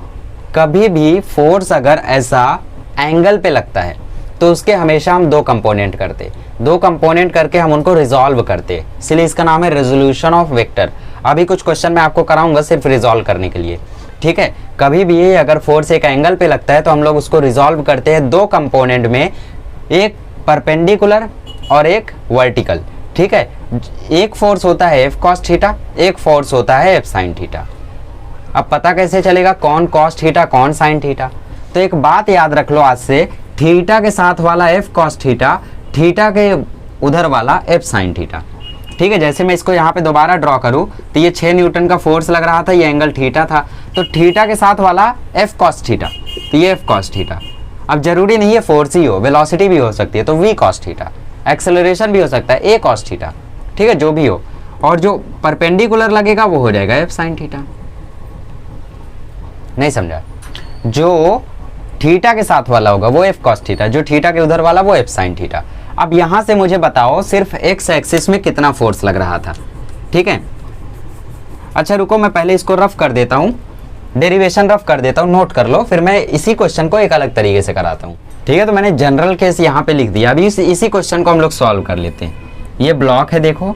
कभी भी फोर्स अगर ऐसा एंगल पे लगता है तो उसके हमेशा हम दो कंपोनेंट करते, दो कंपोनेंट करके हम उनको रिजॉल्व करते, इसलिए इसका नाम है रेजोल्यूशन ऑफ वेक्टर। अभी कुछ क्वेश्चन मैं आपको कराऊंगा सिर्फ रिजॉल्व करने के लिए, ठीक है। कभी भी अगर फोर्स एक एंगल पे लगता है तो हम लोग उसको रिजॉल्व करते हैं दो कंपोनेंट में, एक परपेंडिकुलर और एक वर्टिकल, ठीक है। एक फोर्स होता है एफ कॉस थीटा, एक फोर्स होता है एफ साइन थीटा। अब पता कैसे चलेगा कौन कॉस थीटा कौन साइन थीटा, तो एक बात याद रख लो आज से, थीटा के साथ वाला एफ कॉस थीटा, थीटा के उधर वाला एफ साइन थीटा, ठीक है। जैसे मैं इसको यहाँ पे दोबारा ड्रॉ करूँ तो ये 6 न्यूटन का फोर्स लग रहा था, ये एंगल थीटा था, तो थीटा के साथ वाला एफ कॉस थीटा, तो ये एफ कॉस थीटा। अब जरूरी नहीं है फोर्स ही हो, वेलोसिटी भी हो सकती है, तो वी कॉस थीटा, एक्सेलरेशन भी हो सकता है, ए कॉस थीटा, ठीक है, जो भी हो। और जो परपेंडिकुलर लगेगा वो हो जाएगा एफ साइन थीटा। नहीं समझा, जो थीटा के साथ वाला होगा वो एफ कॉस थीटा, जो थीटा के उधर वाला वो एफ साइन थीटा। अब यहां से मुझे बताओ सिर्फ एक्स एक्सिस में कितना फोर्स लग रहा था, ठीक है। अच्छा रुको, मैं पहले इसको रफ कर देता हूं, डेरिवेशन रफ कर देता हूं, नोट कर लो, फिर मैं इसी क्वेश्चन को एक अलग तरीके से कराता हूं, ठीक है। तो मैंने जनरल केस यहाँ पे लिख दिया, अभी इसी क्वेश्चन को हम लोग सॉल्व कर लेते हैं। ये ब्लॉक है, देखो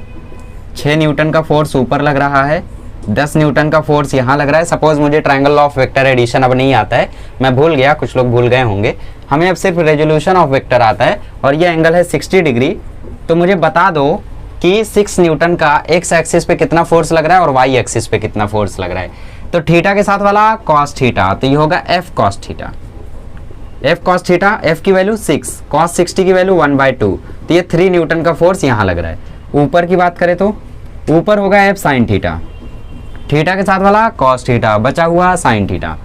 6 न्यूटन का फोर्स ऊपर लग रहा है, 10 न्यूटन का फोर्स यहाँ लग रहा है। सपोज मुझे ट्रायंगल ऑफ वेक्टर एडिशन अब नहीं आता है, मैं भूल गया, कुछ लोग भूल गए होंगे, हमें अब सिर्फ रेजोल्यूशन ऑफ वेक्टर आता है, और ये एंगल है 60 डिग्री। तो मुझे बता दो कि 6 न्यूटन का एक्स एक्सिस पे कितना फोर्स लग रहा है और वाई एक्सिस पे कितना फोर्स लग रहा है। तो थीटा के साथ वाला कॉस थीटा, तो ये होगा F cos theta, F cos theta, F की वैल्यू 6, कॉस 60 की वैल्यू 1/2, तो ये 3 न्यूटन का फोर्स यहाँ लग रहा है। ऊपर की बात करें तो ऊपर होगा एफ साइन थीटा, थीटा के साथ वाला कॉस थीटा, बचा हुआ साइन थीटा,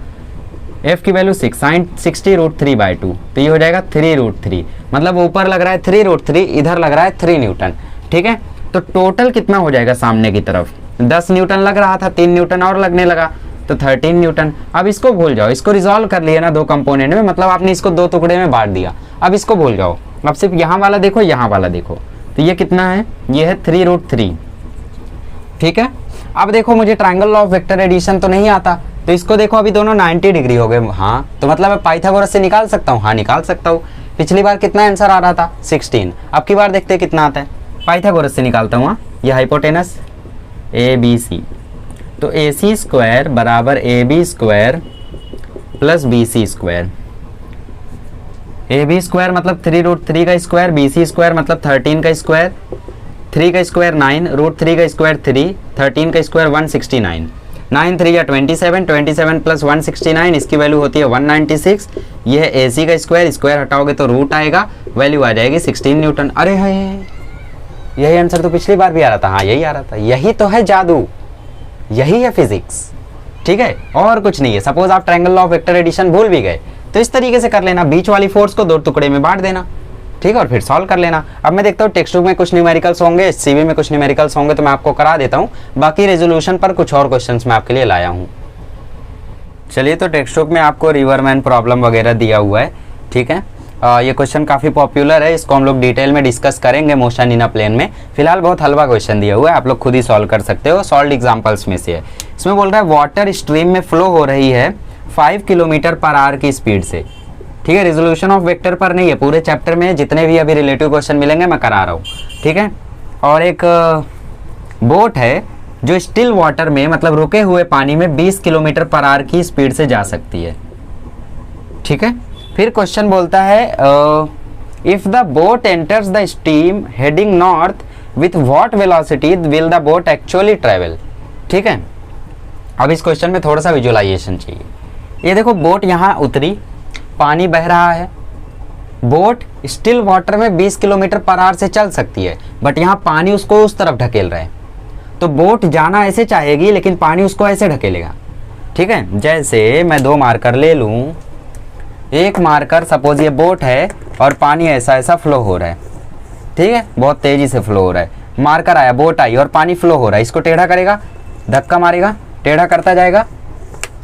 एफ की वैल्यू 6, साइन 60 √3/2, तो ये हो जाएगा 3√3, मतलब ऊपर लग रहा है 3√3, इधर लग रहा है 3 न्यूटन, ठीक है। तो टोटल कितना हो जाएगा सामने की तरफ, 10 न्यूटन लग रहा था, 3 न्यूटन और लगने लगा, तो 13 न्यूटन। अब इसको भूल जाओ, इसको रिजॉल्व कर लिया ना दो कंपोनेंट में, मतलब आपने इसको दो टुकड़े में बांट दिया, अब इसको भूल जाओ, अब सिर्फ यहाँ वाला देखो यहाँ वाला देखो, तो ये कितना है, ये है 3√3, ठीक है। अब देखो मुझे ट्रायंगल ऑफ वेक्टर एडिशन तो नहीं आता, तो इसको देखो अभी दोनों 90 डिग्री हो गए, हाँ, तो मतलब मैं पाइथागोरस से निकाल सकता हूँ, हाँ निकाल सकता हूँ। पिछली बार कितना आंसर आ रहा था 16, अब की बार देखते हैं कितना आता है, पाइथागोरस से निकालता हूँ। ये हाइपोटेनस ए बी सी, तो ए सी स्क्वायर बराबर A B square plus B C square, A B square मतलब 3√3 का स्क्वायर, बी सी स्क्वायर मतलब 13 का स्क्वायर, 3 का स्क्वायर 9, √3 का स्क्वायर 3, 13 का स्क्वायर 169, 9 3 या 27, 27 प्लस 169, इसकी वैल्यू होती है 196। ये है ए सी का स्क्वायर, स्क्वायर हटाओगे तो रूट आएगा, वैल्यू आ जाएगी 16 न्यूटन। अरे है यही आंसर तो पिछली बार भी आ रहा था, हाँ यही आ रहा था, यही तो है जादू, यही है फिजिक्स, ठीक है, और कुछ नहीं है। सपोज आप ट्रायंगल ऑफ वेक्टर एडिशन भूल भी गए तो इस तरीके से कर लेना, बीच वाली फोर्स को दो टुकड़े में बांट देना, ठीक है, और फिर सॉल्व कर लेना। अब मैं देखता हूँ टेक्स्ट बुक में कुछ न्यूमेरिकल्स होंगे, सीवी में कुछ न्यूमेरिकल्स होंगे, तो मैं आपको करा देता हूँ, बाकी रेजोल्यूशन पर कुछ और क्वेश्चंस मैं आपके लिए लाया हूँ। चलिए, तो टेक्स्ट बुक में आपको रिवरमैन प्रॉब्लम वगैरह दिया हुआ है, ठीक है। ये क्वेश्चन काफ़ी पॉपुलर है, इसको हम लोग डिटेल में डिस्कस करेंगे मोशन इन अ प्लेन में। फिलहाल बहुत हलवा क्वेश्चन दिया हुआ है, आप लोग खुद ही सॉल्व कर सकते हो, सॉल्व एग्जाम्पल्स में से है। इसमें बोल रहा है वाटर स्ट्रीम में फ्लो हो रही है 5 किलोमीटर पर आवर की स्पीड से, ठीक है, रिजोल्यूशन ऑफ वेक्टर पर नहीं है, पूरे चैप्टर में जितने भी अभी रिलेटिव क्वेश्चन मिलेंगे मैं करा रहा हूँ, ठीक है। और एक बोट है जो स्टिल वाटर में मतलब रुके हुए पानी में 20 किलोमीटर पर आवर की स्पीड से जा सकती है, ठीक है। फिर क्वेश्चन बोलता है if the boat enters the stream heading north with what velocity will the boat actually travel, ठीक है। अब इस क्वेश्चन में थोड़ा सा विजुअलाइजेशन चाहिए। ये देखो बोट यहाँ उतरी, पानी बह रहा है, बोट स्टिल वाटर में 20 किलोमीटर पर आवर से चल सकती है, बट यहाँ पानी उसको उस तरफ ढकेल रहा है, तो बोट जाना ऐसे चाहेगी लेकिन पानी उसको ऐसे ढकेलेगा, ठीक है। जैसे मैं 2 मार्कर ले लूँ, एक मार्कर सपोज ये बोट है और पानी ऐसा ऐसा फ्लो हो रहा है, ठीक है, बहुत तेजी से फ्लो हो रहा है, मार्कर आया, बोट आई और पानी फ्लो हो रहा है, इसको टेढ़ा करेगा, धक्का मारेगा, टेढ़ा करता जाएगा,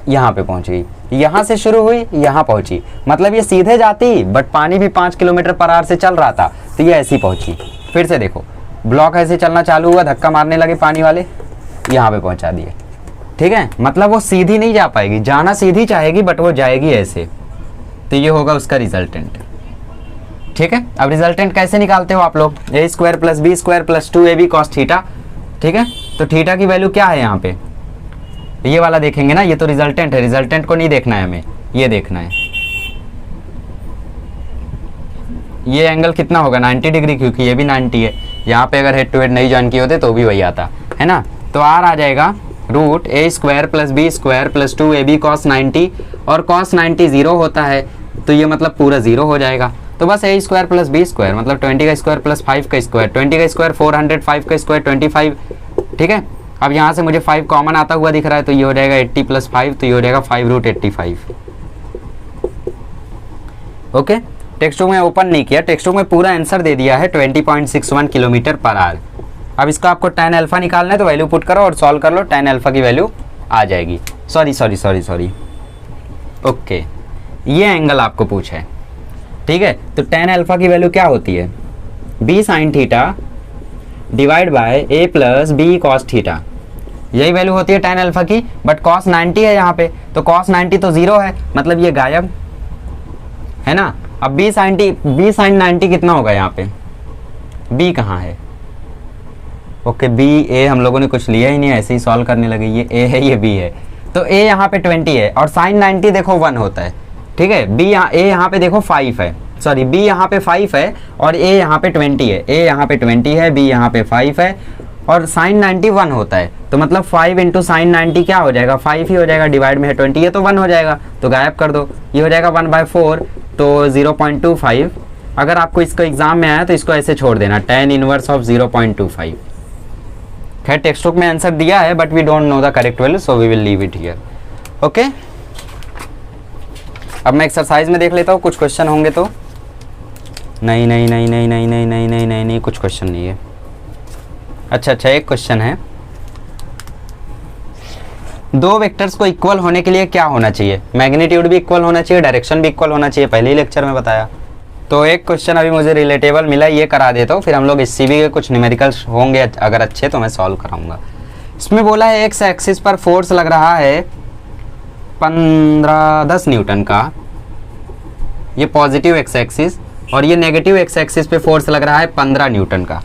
यहाँ पे पहुंच गई, यहाँ से शुरू हुई यहाँ पहुंची, मतलब ये सीधे जाती बट पानी भी 5 किलोमीटर पर आवर से चल रहा था तो ये ऐसी पहुंची। फिर से देखो ब्लॉक ऐसे चलना चालू हुआ, धक्का मारने लगे पानी वाले, यहाँ पे पहुंचा दिए, ठीक है। मतलब वो सीधी नहीं जा पाएगी, जाना सीधी चाहेगी बट वो जाएगी ऐसे, तो ये होगा उसका रिजल्टेंट, ठीक है। अब रिजल्टेंट कैसे निकालते हो आप लोग, A square plus B square plus 2ab cos theta, ठीक है। तो थीटा की वैल्यू क्या है यहाँ पे, ये वाला देखेंगे ना, ये तो रिजल्टेंट है, रिजल्टेंट को नहीं देखना है हमें, ये देखना है ये एंगल कितना होगा 90 डिग्री, क्योंकि ये भी 90 है। यहाँ पे अगर हेड टू हेड नहीं ज्वाइन किए होते तो भी वही आता है ना। तो आर आ जाएगा root A square plus B square plus 2ab cos 90, और कॉस 90 0 होता है तो ये मतलब पूरा 0 हो जाएगा। तो बस ए स्क्वायर प्लस बी स्क्वायर मतलब 20 का स्क्वायर प्लस 5 का स्क्वायर, 20 का स्क्वायर 400, 5 का स्क्वायर 25, ठीक है। अब यहाँ से मुझे 5 कॉमन आता हुआ दिख रहा है तो ये हो जाएगा 80 प्लस 5, तो ये हो जाएगा 5√85। ओके, टेक्स्ट बुक में ओपन नहीं किया, टेक्स्ट बुक में पूरा आंसर दे दिया है 20.61 किलोमीटर पर आवर। अब इसका आपको tan अल्फा निकालना है तो वैल्यू पुट करो और सॉल्व कर लो, tan अल्फा की वैल्यू आ जाएगी। सॉरी ओके, ये एंगल आपको पूछा है, ठीक है। तो tan अल्फा की वैल्यू क्या होती है, b sin theta divide by a plus B cos theta, यही वैल्यू होती है tan अल्फा की। बट cos 90 है यहाँ पे, तो cos 90 तो 0 है, मतलब ये गायब है ना। अब b sin 90 कितना होगा यहाँ पे, b कहाँ है, ओके b a हम लोगों ने कुछ लिया ही नहीं, ऐसे ही सॉल्व करने लगे, ये a है ये b है, तो a यहाँ पे 20 है और sin 90 देखो 1 होता है, ठीक है। a यहाँ पे देखो 5 है, सॉरी b यहाँ पे 5 है और a यहाँ पे 20 है, a यहाँ पे 20 है, b यहाँ पे 5 है और sin 90 1 होता है, तो मतलब 5 इंटू साइन 90 क्या हो जाएगा, 5 ही हो जाएगा, डिवाइड में है 20 है तो 1 हो जाएगा, तो गायब कर दो, ये हो जाएगा 1/4 तो 0.25। अगर आपको इसको एग्जाम में आया तो इसको ऐसे छोड़ देना, tan इनवर्स ऑफ 0.25। खैर टेक्स्ट बुक में आंसर दिया है but we don't know the correct value, so we will leave it here. Okay, अब मैं एक्सरसाइज में देख लेता हूँ, कुछ क्वेश्चन होंगे तो। नहीं, कुछ क्वेश्चन नहीं है। अच्छा, एक क्वेश्चन है, दो वेक्टर्स को इक्वल होने के लिए क्या होना चाहिए, मैग्नीट्यूड भी इक्वल होना चाहिए, डायरेक्शन भी इक्वल होना चाहिए, पहले ही लेक्चर में बताया। तो एक क्वेश्चन अभी मुझे रिलेटेबल मिला, ये करा देता हूँ, फिर हम लोग इस सीबी के कुछ न्यूमेरिकल्स होंगे अगर अच्छे तो मैं सॉल्व कराऊंगा। इसमें बोला है एक्स एक्सिस पर फोर्स लग रहा है 10 न्यूटन का, ये पॉजिटिव एक्स एक्सिस, और ये नेगेटिव एक्स एक्सिस पे फोर्स लग रहा है 15 न्यूटन का,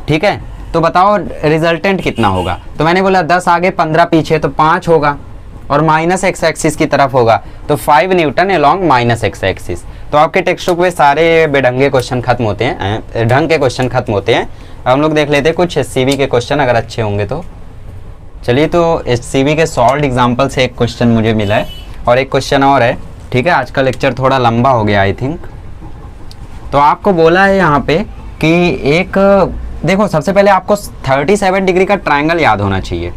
ठीक है। तो बताओ रिजल्टेंट कितना होगा, तो मैंने बोला 10 आगे 15 पीछे तो 5 होगा, और माइनस एक्स एक्सिस की तरफ होगा तो 5 Newton along minus x axis. तो आपके टेक्स्ट बुक में सारे बेढंगे क्वेश्चन खत्म होते हैं, ढंग के क्वेश्चन खत्म होते हैं। अब हम लोग देख लेते हैं कुछ एससीबी के क्वेश्चन अगर अच्छे होंगे तो। चलिए, तो एससीबी के सॉल्व्ड एग्जाम्पल से एक क्वेश्चन मुझे मिला है और एक क्वेश्चन और है, ठीक है। आज का लेक्चर थोड़ा लंबा हो गया आई थिंक। तो आपको बोला है यहाँ पे कि एक, देखो सबसे पहले आपको 37 डिग्री का ट्रायंगल याद होना चाहिए,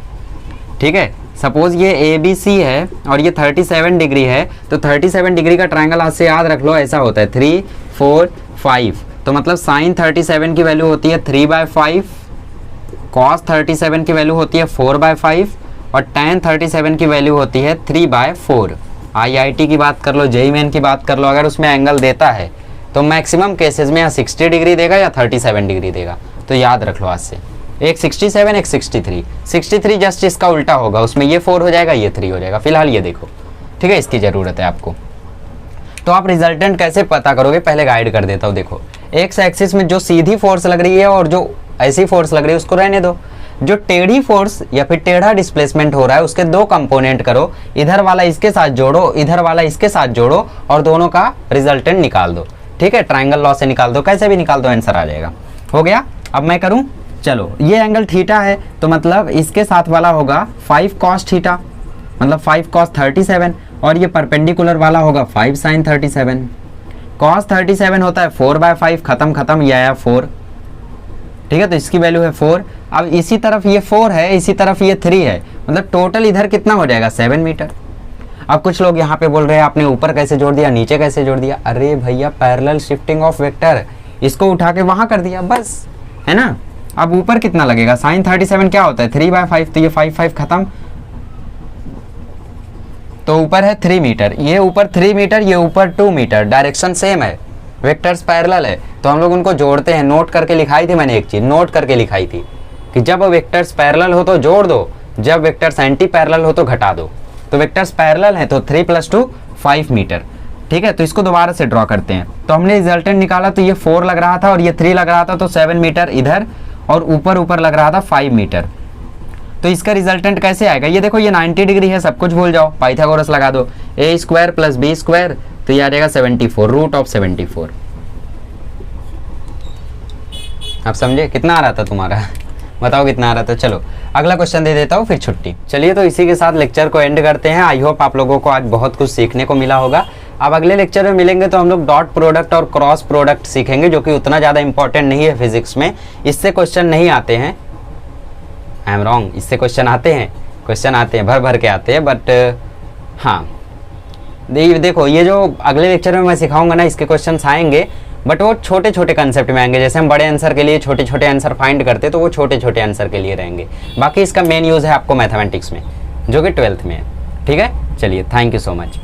ठीक है। सपोज ये ABC है और ये 37 डिग्री है, तो 37 डिग्री का ट्रायंगल आज से याद रख लो, ऐसा होता है 3, 4, 5। तो मतलब साइन 37 की वैल्यू होती है 3/5, कॉस 37 की वैल्यू होती है 4/5 और tan 37 की वैल्यू होती है 3/4। IIT की बात कर लो, JEE मेन की बात कर लो, अगर उसमें एंगल देता है तो मैक्सिमम केसेस में या 60 डिग्री देगा या 37 डिग्री देगा, तो याद रख लो आज से। एक 67, एक 63 जस्ट इसका उल्टा होगा, उसमें ये 4 हो जाएगा, ये 3 हो जाएगा। फिलहाल ये देखो, ठीक है, इसकी ज़रूरत है आपको। तो आप रिजल्टेंट कैसे पता करोगे, पहले गाइड कर देता हूँ। देखो एक्स एक्सिस में जो सीधी फोर्स लग रही है और जो ऐसी फोर्स लग रही है उसको रहने दो। जो टेढ़ी फोर्स या फिर टेढ़ा डिस्प्लेसमेंट हो रहा है उसके दो कंपोनेंट करो, इधर वाला इसके साथ जोड़ो, इधर वाला इसके साथ जोड़ो और दोनों का रिजल्टेंट निकाल दो। ठीक है, ट्राइंगल लॉ से निकाल दो, कैसे भी निकाल दो, आंसर आ जाएगा। हो गया। अब मैं करूं, चलो ये एंगल थीटा है तो मतलब इसके साथ वाला होगा 5 cos थीटा, मतलब 5 cos 37, और ये परपेंडिकुलर वाला होगा 5 sin 37। cos 37 होता है 4/5, खत्म खत्म, ये आया 4। ठीक है, तो इसकी वैल्यू है 4। अब इसी तरफ ये 4 है, इसी तरफ ये 3 है, मतलब टोटल इधर कितना हो जाएगा 7 मीटर। अब कुछ लोग यहाँ पे बोल रहे हैं आपने ऊपर कैसे जोड़ दिया, नीचे कैसे जोड़ दिया। अरे भैया पैरेलल शिफ्टिंग ऑफ वेक्टर, इसको उठा के वहां कर दिया बस, है ना। अब ऊपर कितना लगेगा, sin 37 क्या होता है 3/5, तो ये 5 खत्म, तो ऊपर है 3 मीटर, ये ऊपर 3 मीटर, ये ऊपर 2 मीटर, डायरेक्शन सेम है, वेक्टर्स पैरेलल है, तो हम लोग उनको जोड़ते हैं। नोट करके लिखाई थी मैंने, एक चीज नोट करके लिखाई थी कि जब वेक्टर्स पैरेलल हो तो जोड़ दो, जब वेक्टर्स एंटी पैरेलल हो तो घटा दो। तो वेक्टर्स पैरेलल है तो 3 + 2 5 मीटर। ठीक है, तो इसको दोबारा से ड्रॉ करते हैं। तो हमने रिजल्टेंट निकाला तो ये 4 लग रहा था और ये 3 लग रहा था, तो 7 मीटर इधर, और ऊपर लग रहा था 5 मीटर। तो इसका रिजल्टेंट कैसे आएगा, ये देखो ये 90 डिग्री है, सब कुछ भूल जाओ, पाइथागोरस लगा दो, a² + b², तो ये आ जाएगा 74, √74। आप समझे कितना आ रहा था तुम्हारा बताओ कितना आ रहा था। चलो अगला क्वेश्चन दे देता हूँ फिर छुट्टी। चलिए तो इसी के साथ लेक्चर को एंड करते हैं। आई होप आप लोगों को आज बहुत कुछ सीखने को मिला होगा। अब अगले लेक्चर में मिलेंगे तो हम लोग डॉट प्रोडक्ट और क्रॉस प्रोडक्ट सीखेंगे, जो कि उतना ज़्यादा इंपॉर्टेंट नहीं है फिजिक्स में, इससे क्वेश्चन नहीं आते हैं। आई एम रॉन्ग, इससे क्वेश्चन आते हैं, भर भर के आते हैं, बट हाँ देखो ये जो अगले लेक्चर में मैं सिखाऊंगा ना, इसके क्वेश्चंस आएंगे, बट वो छोटे छोटे कंसेप्ट में आएंगे। जैसे हम बड़े आंसर के लिए छोटे छोटे आंसर फाइंड करते, तो वो छोटे छोटे आंसर के लिए रहेंगे। बाकी इसका मेन यूज़ है आपको मैथमेटिक्स में, जो कि 12th में है। ठीक है, चलिए थैंक यू सो मच।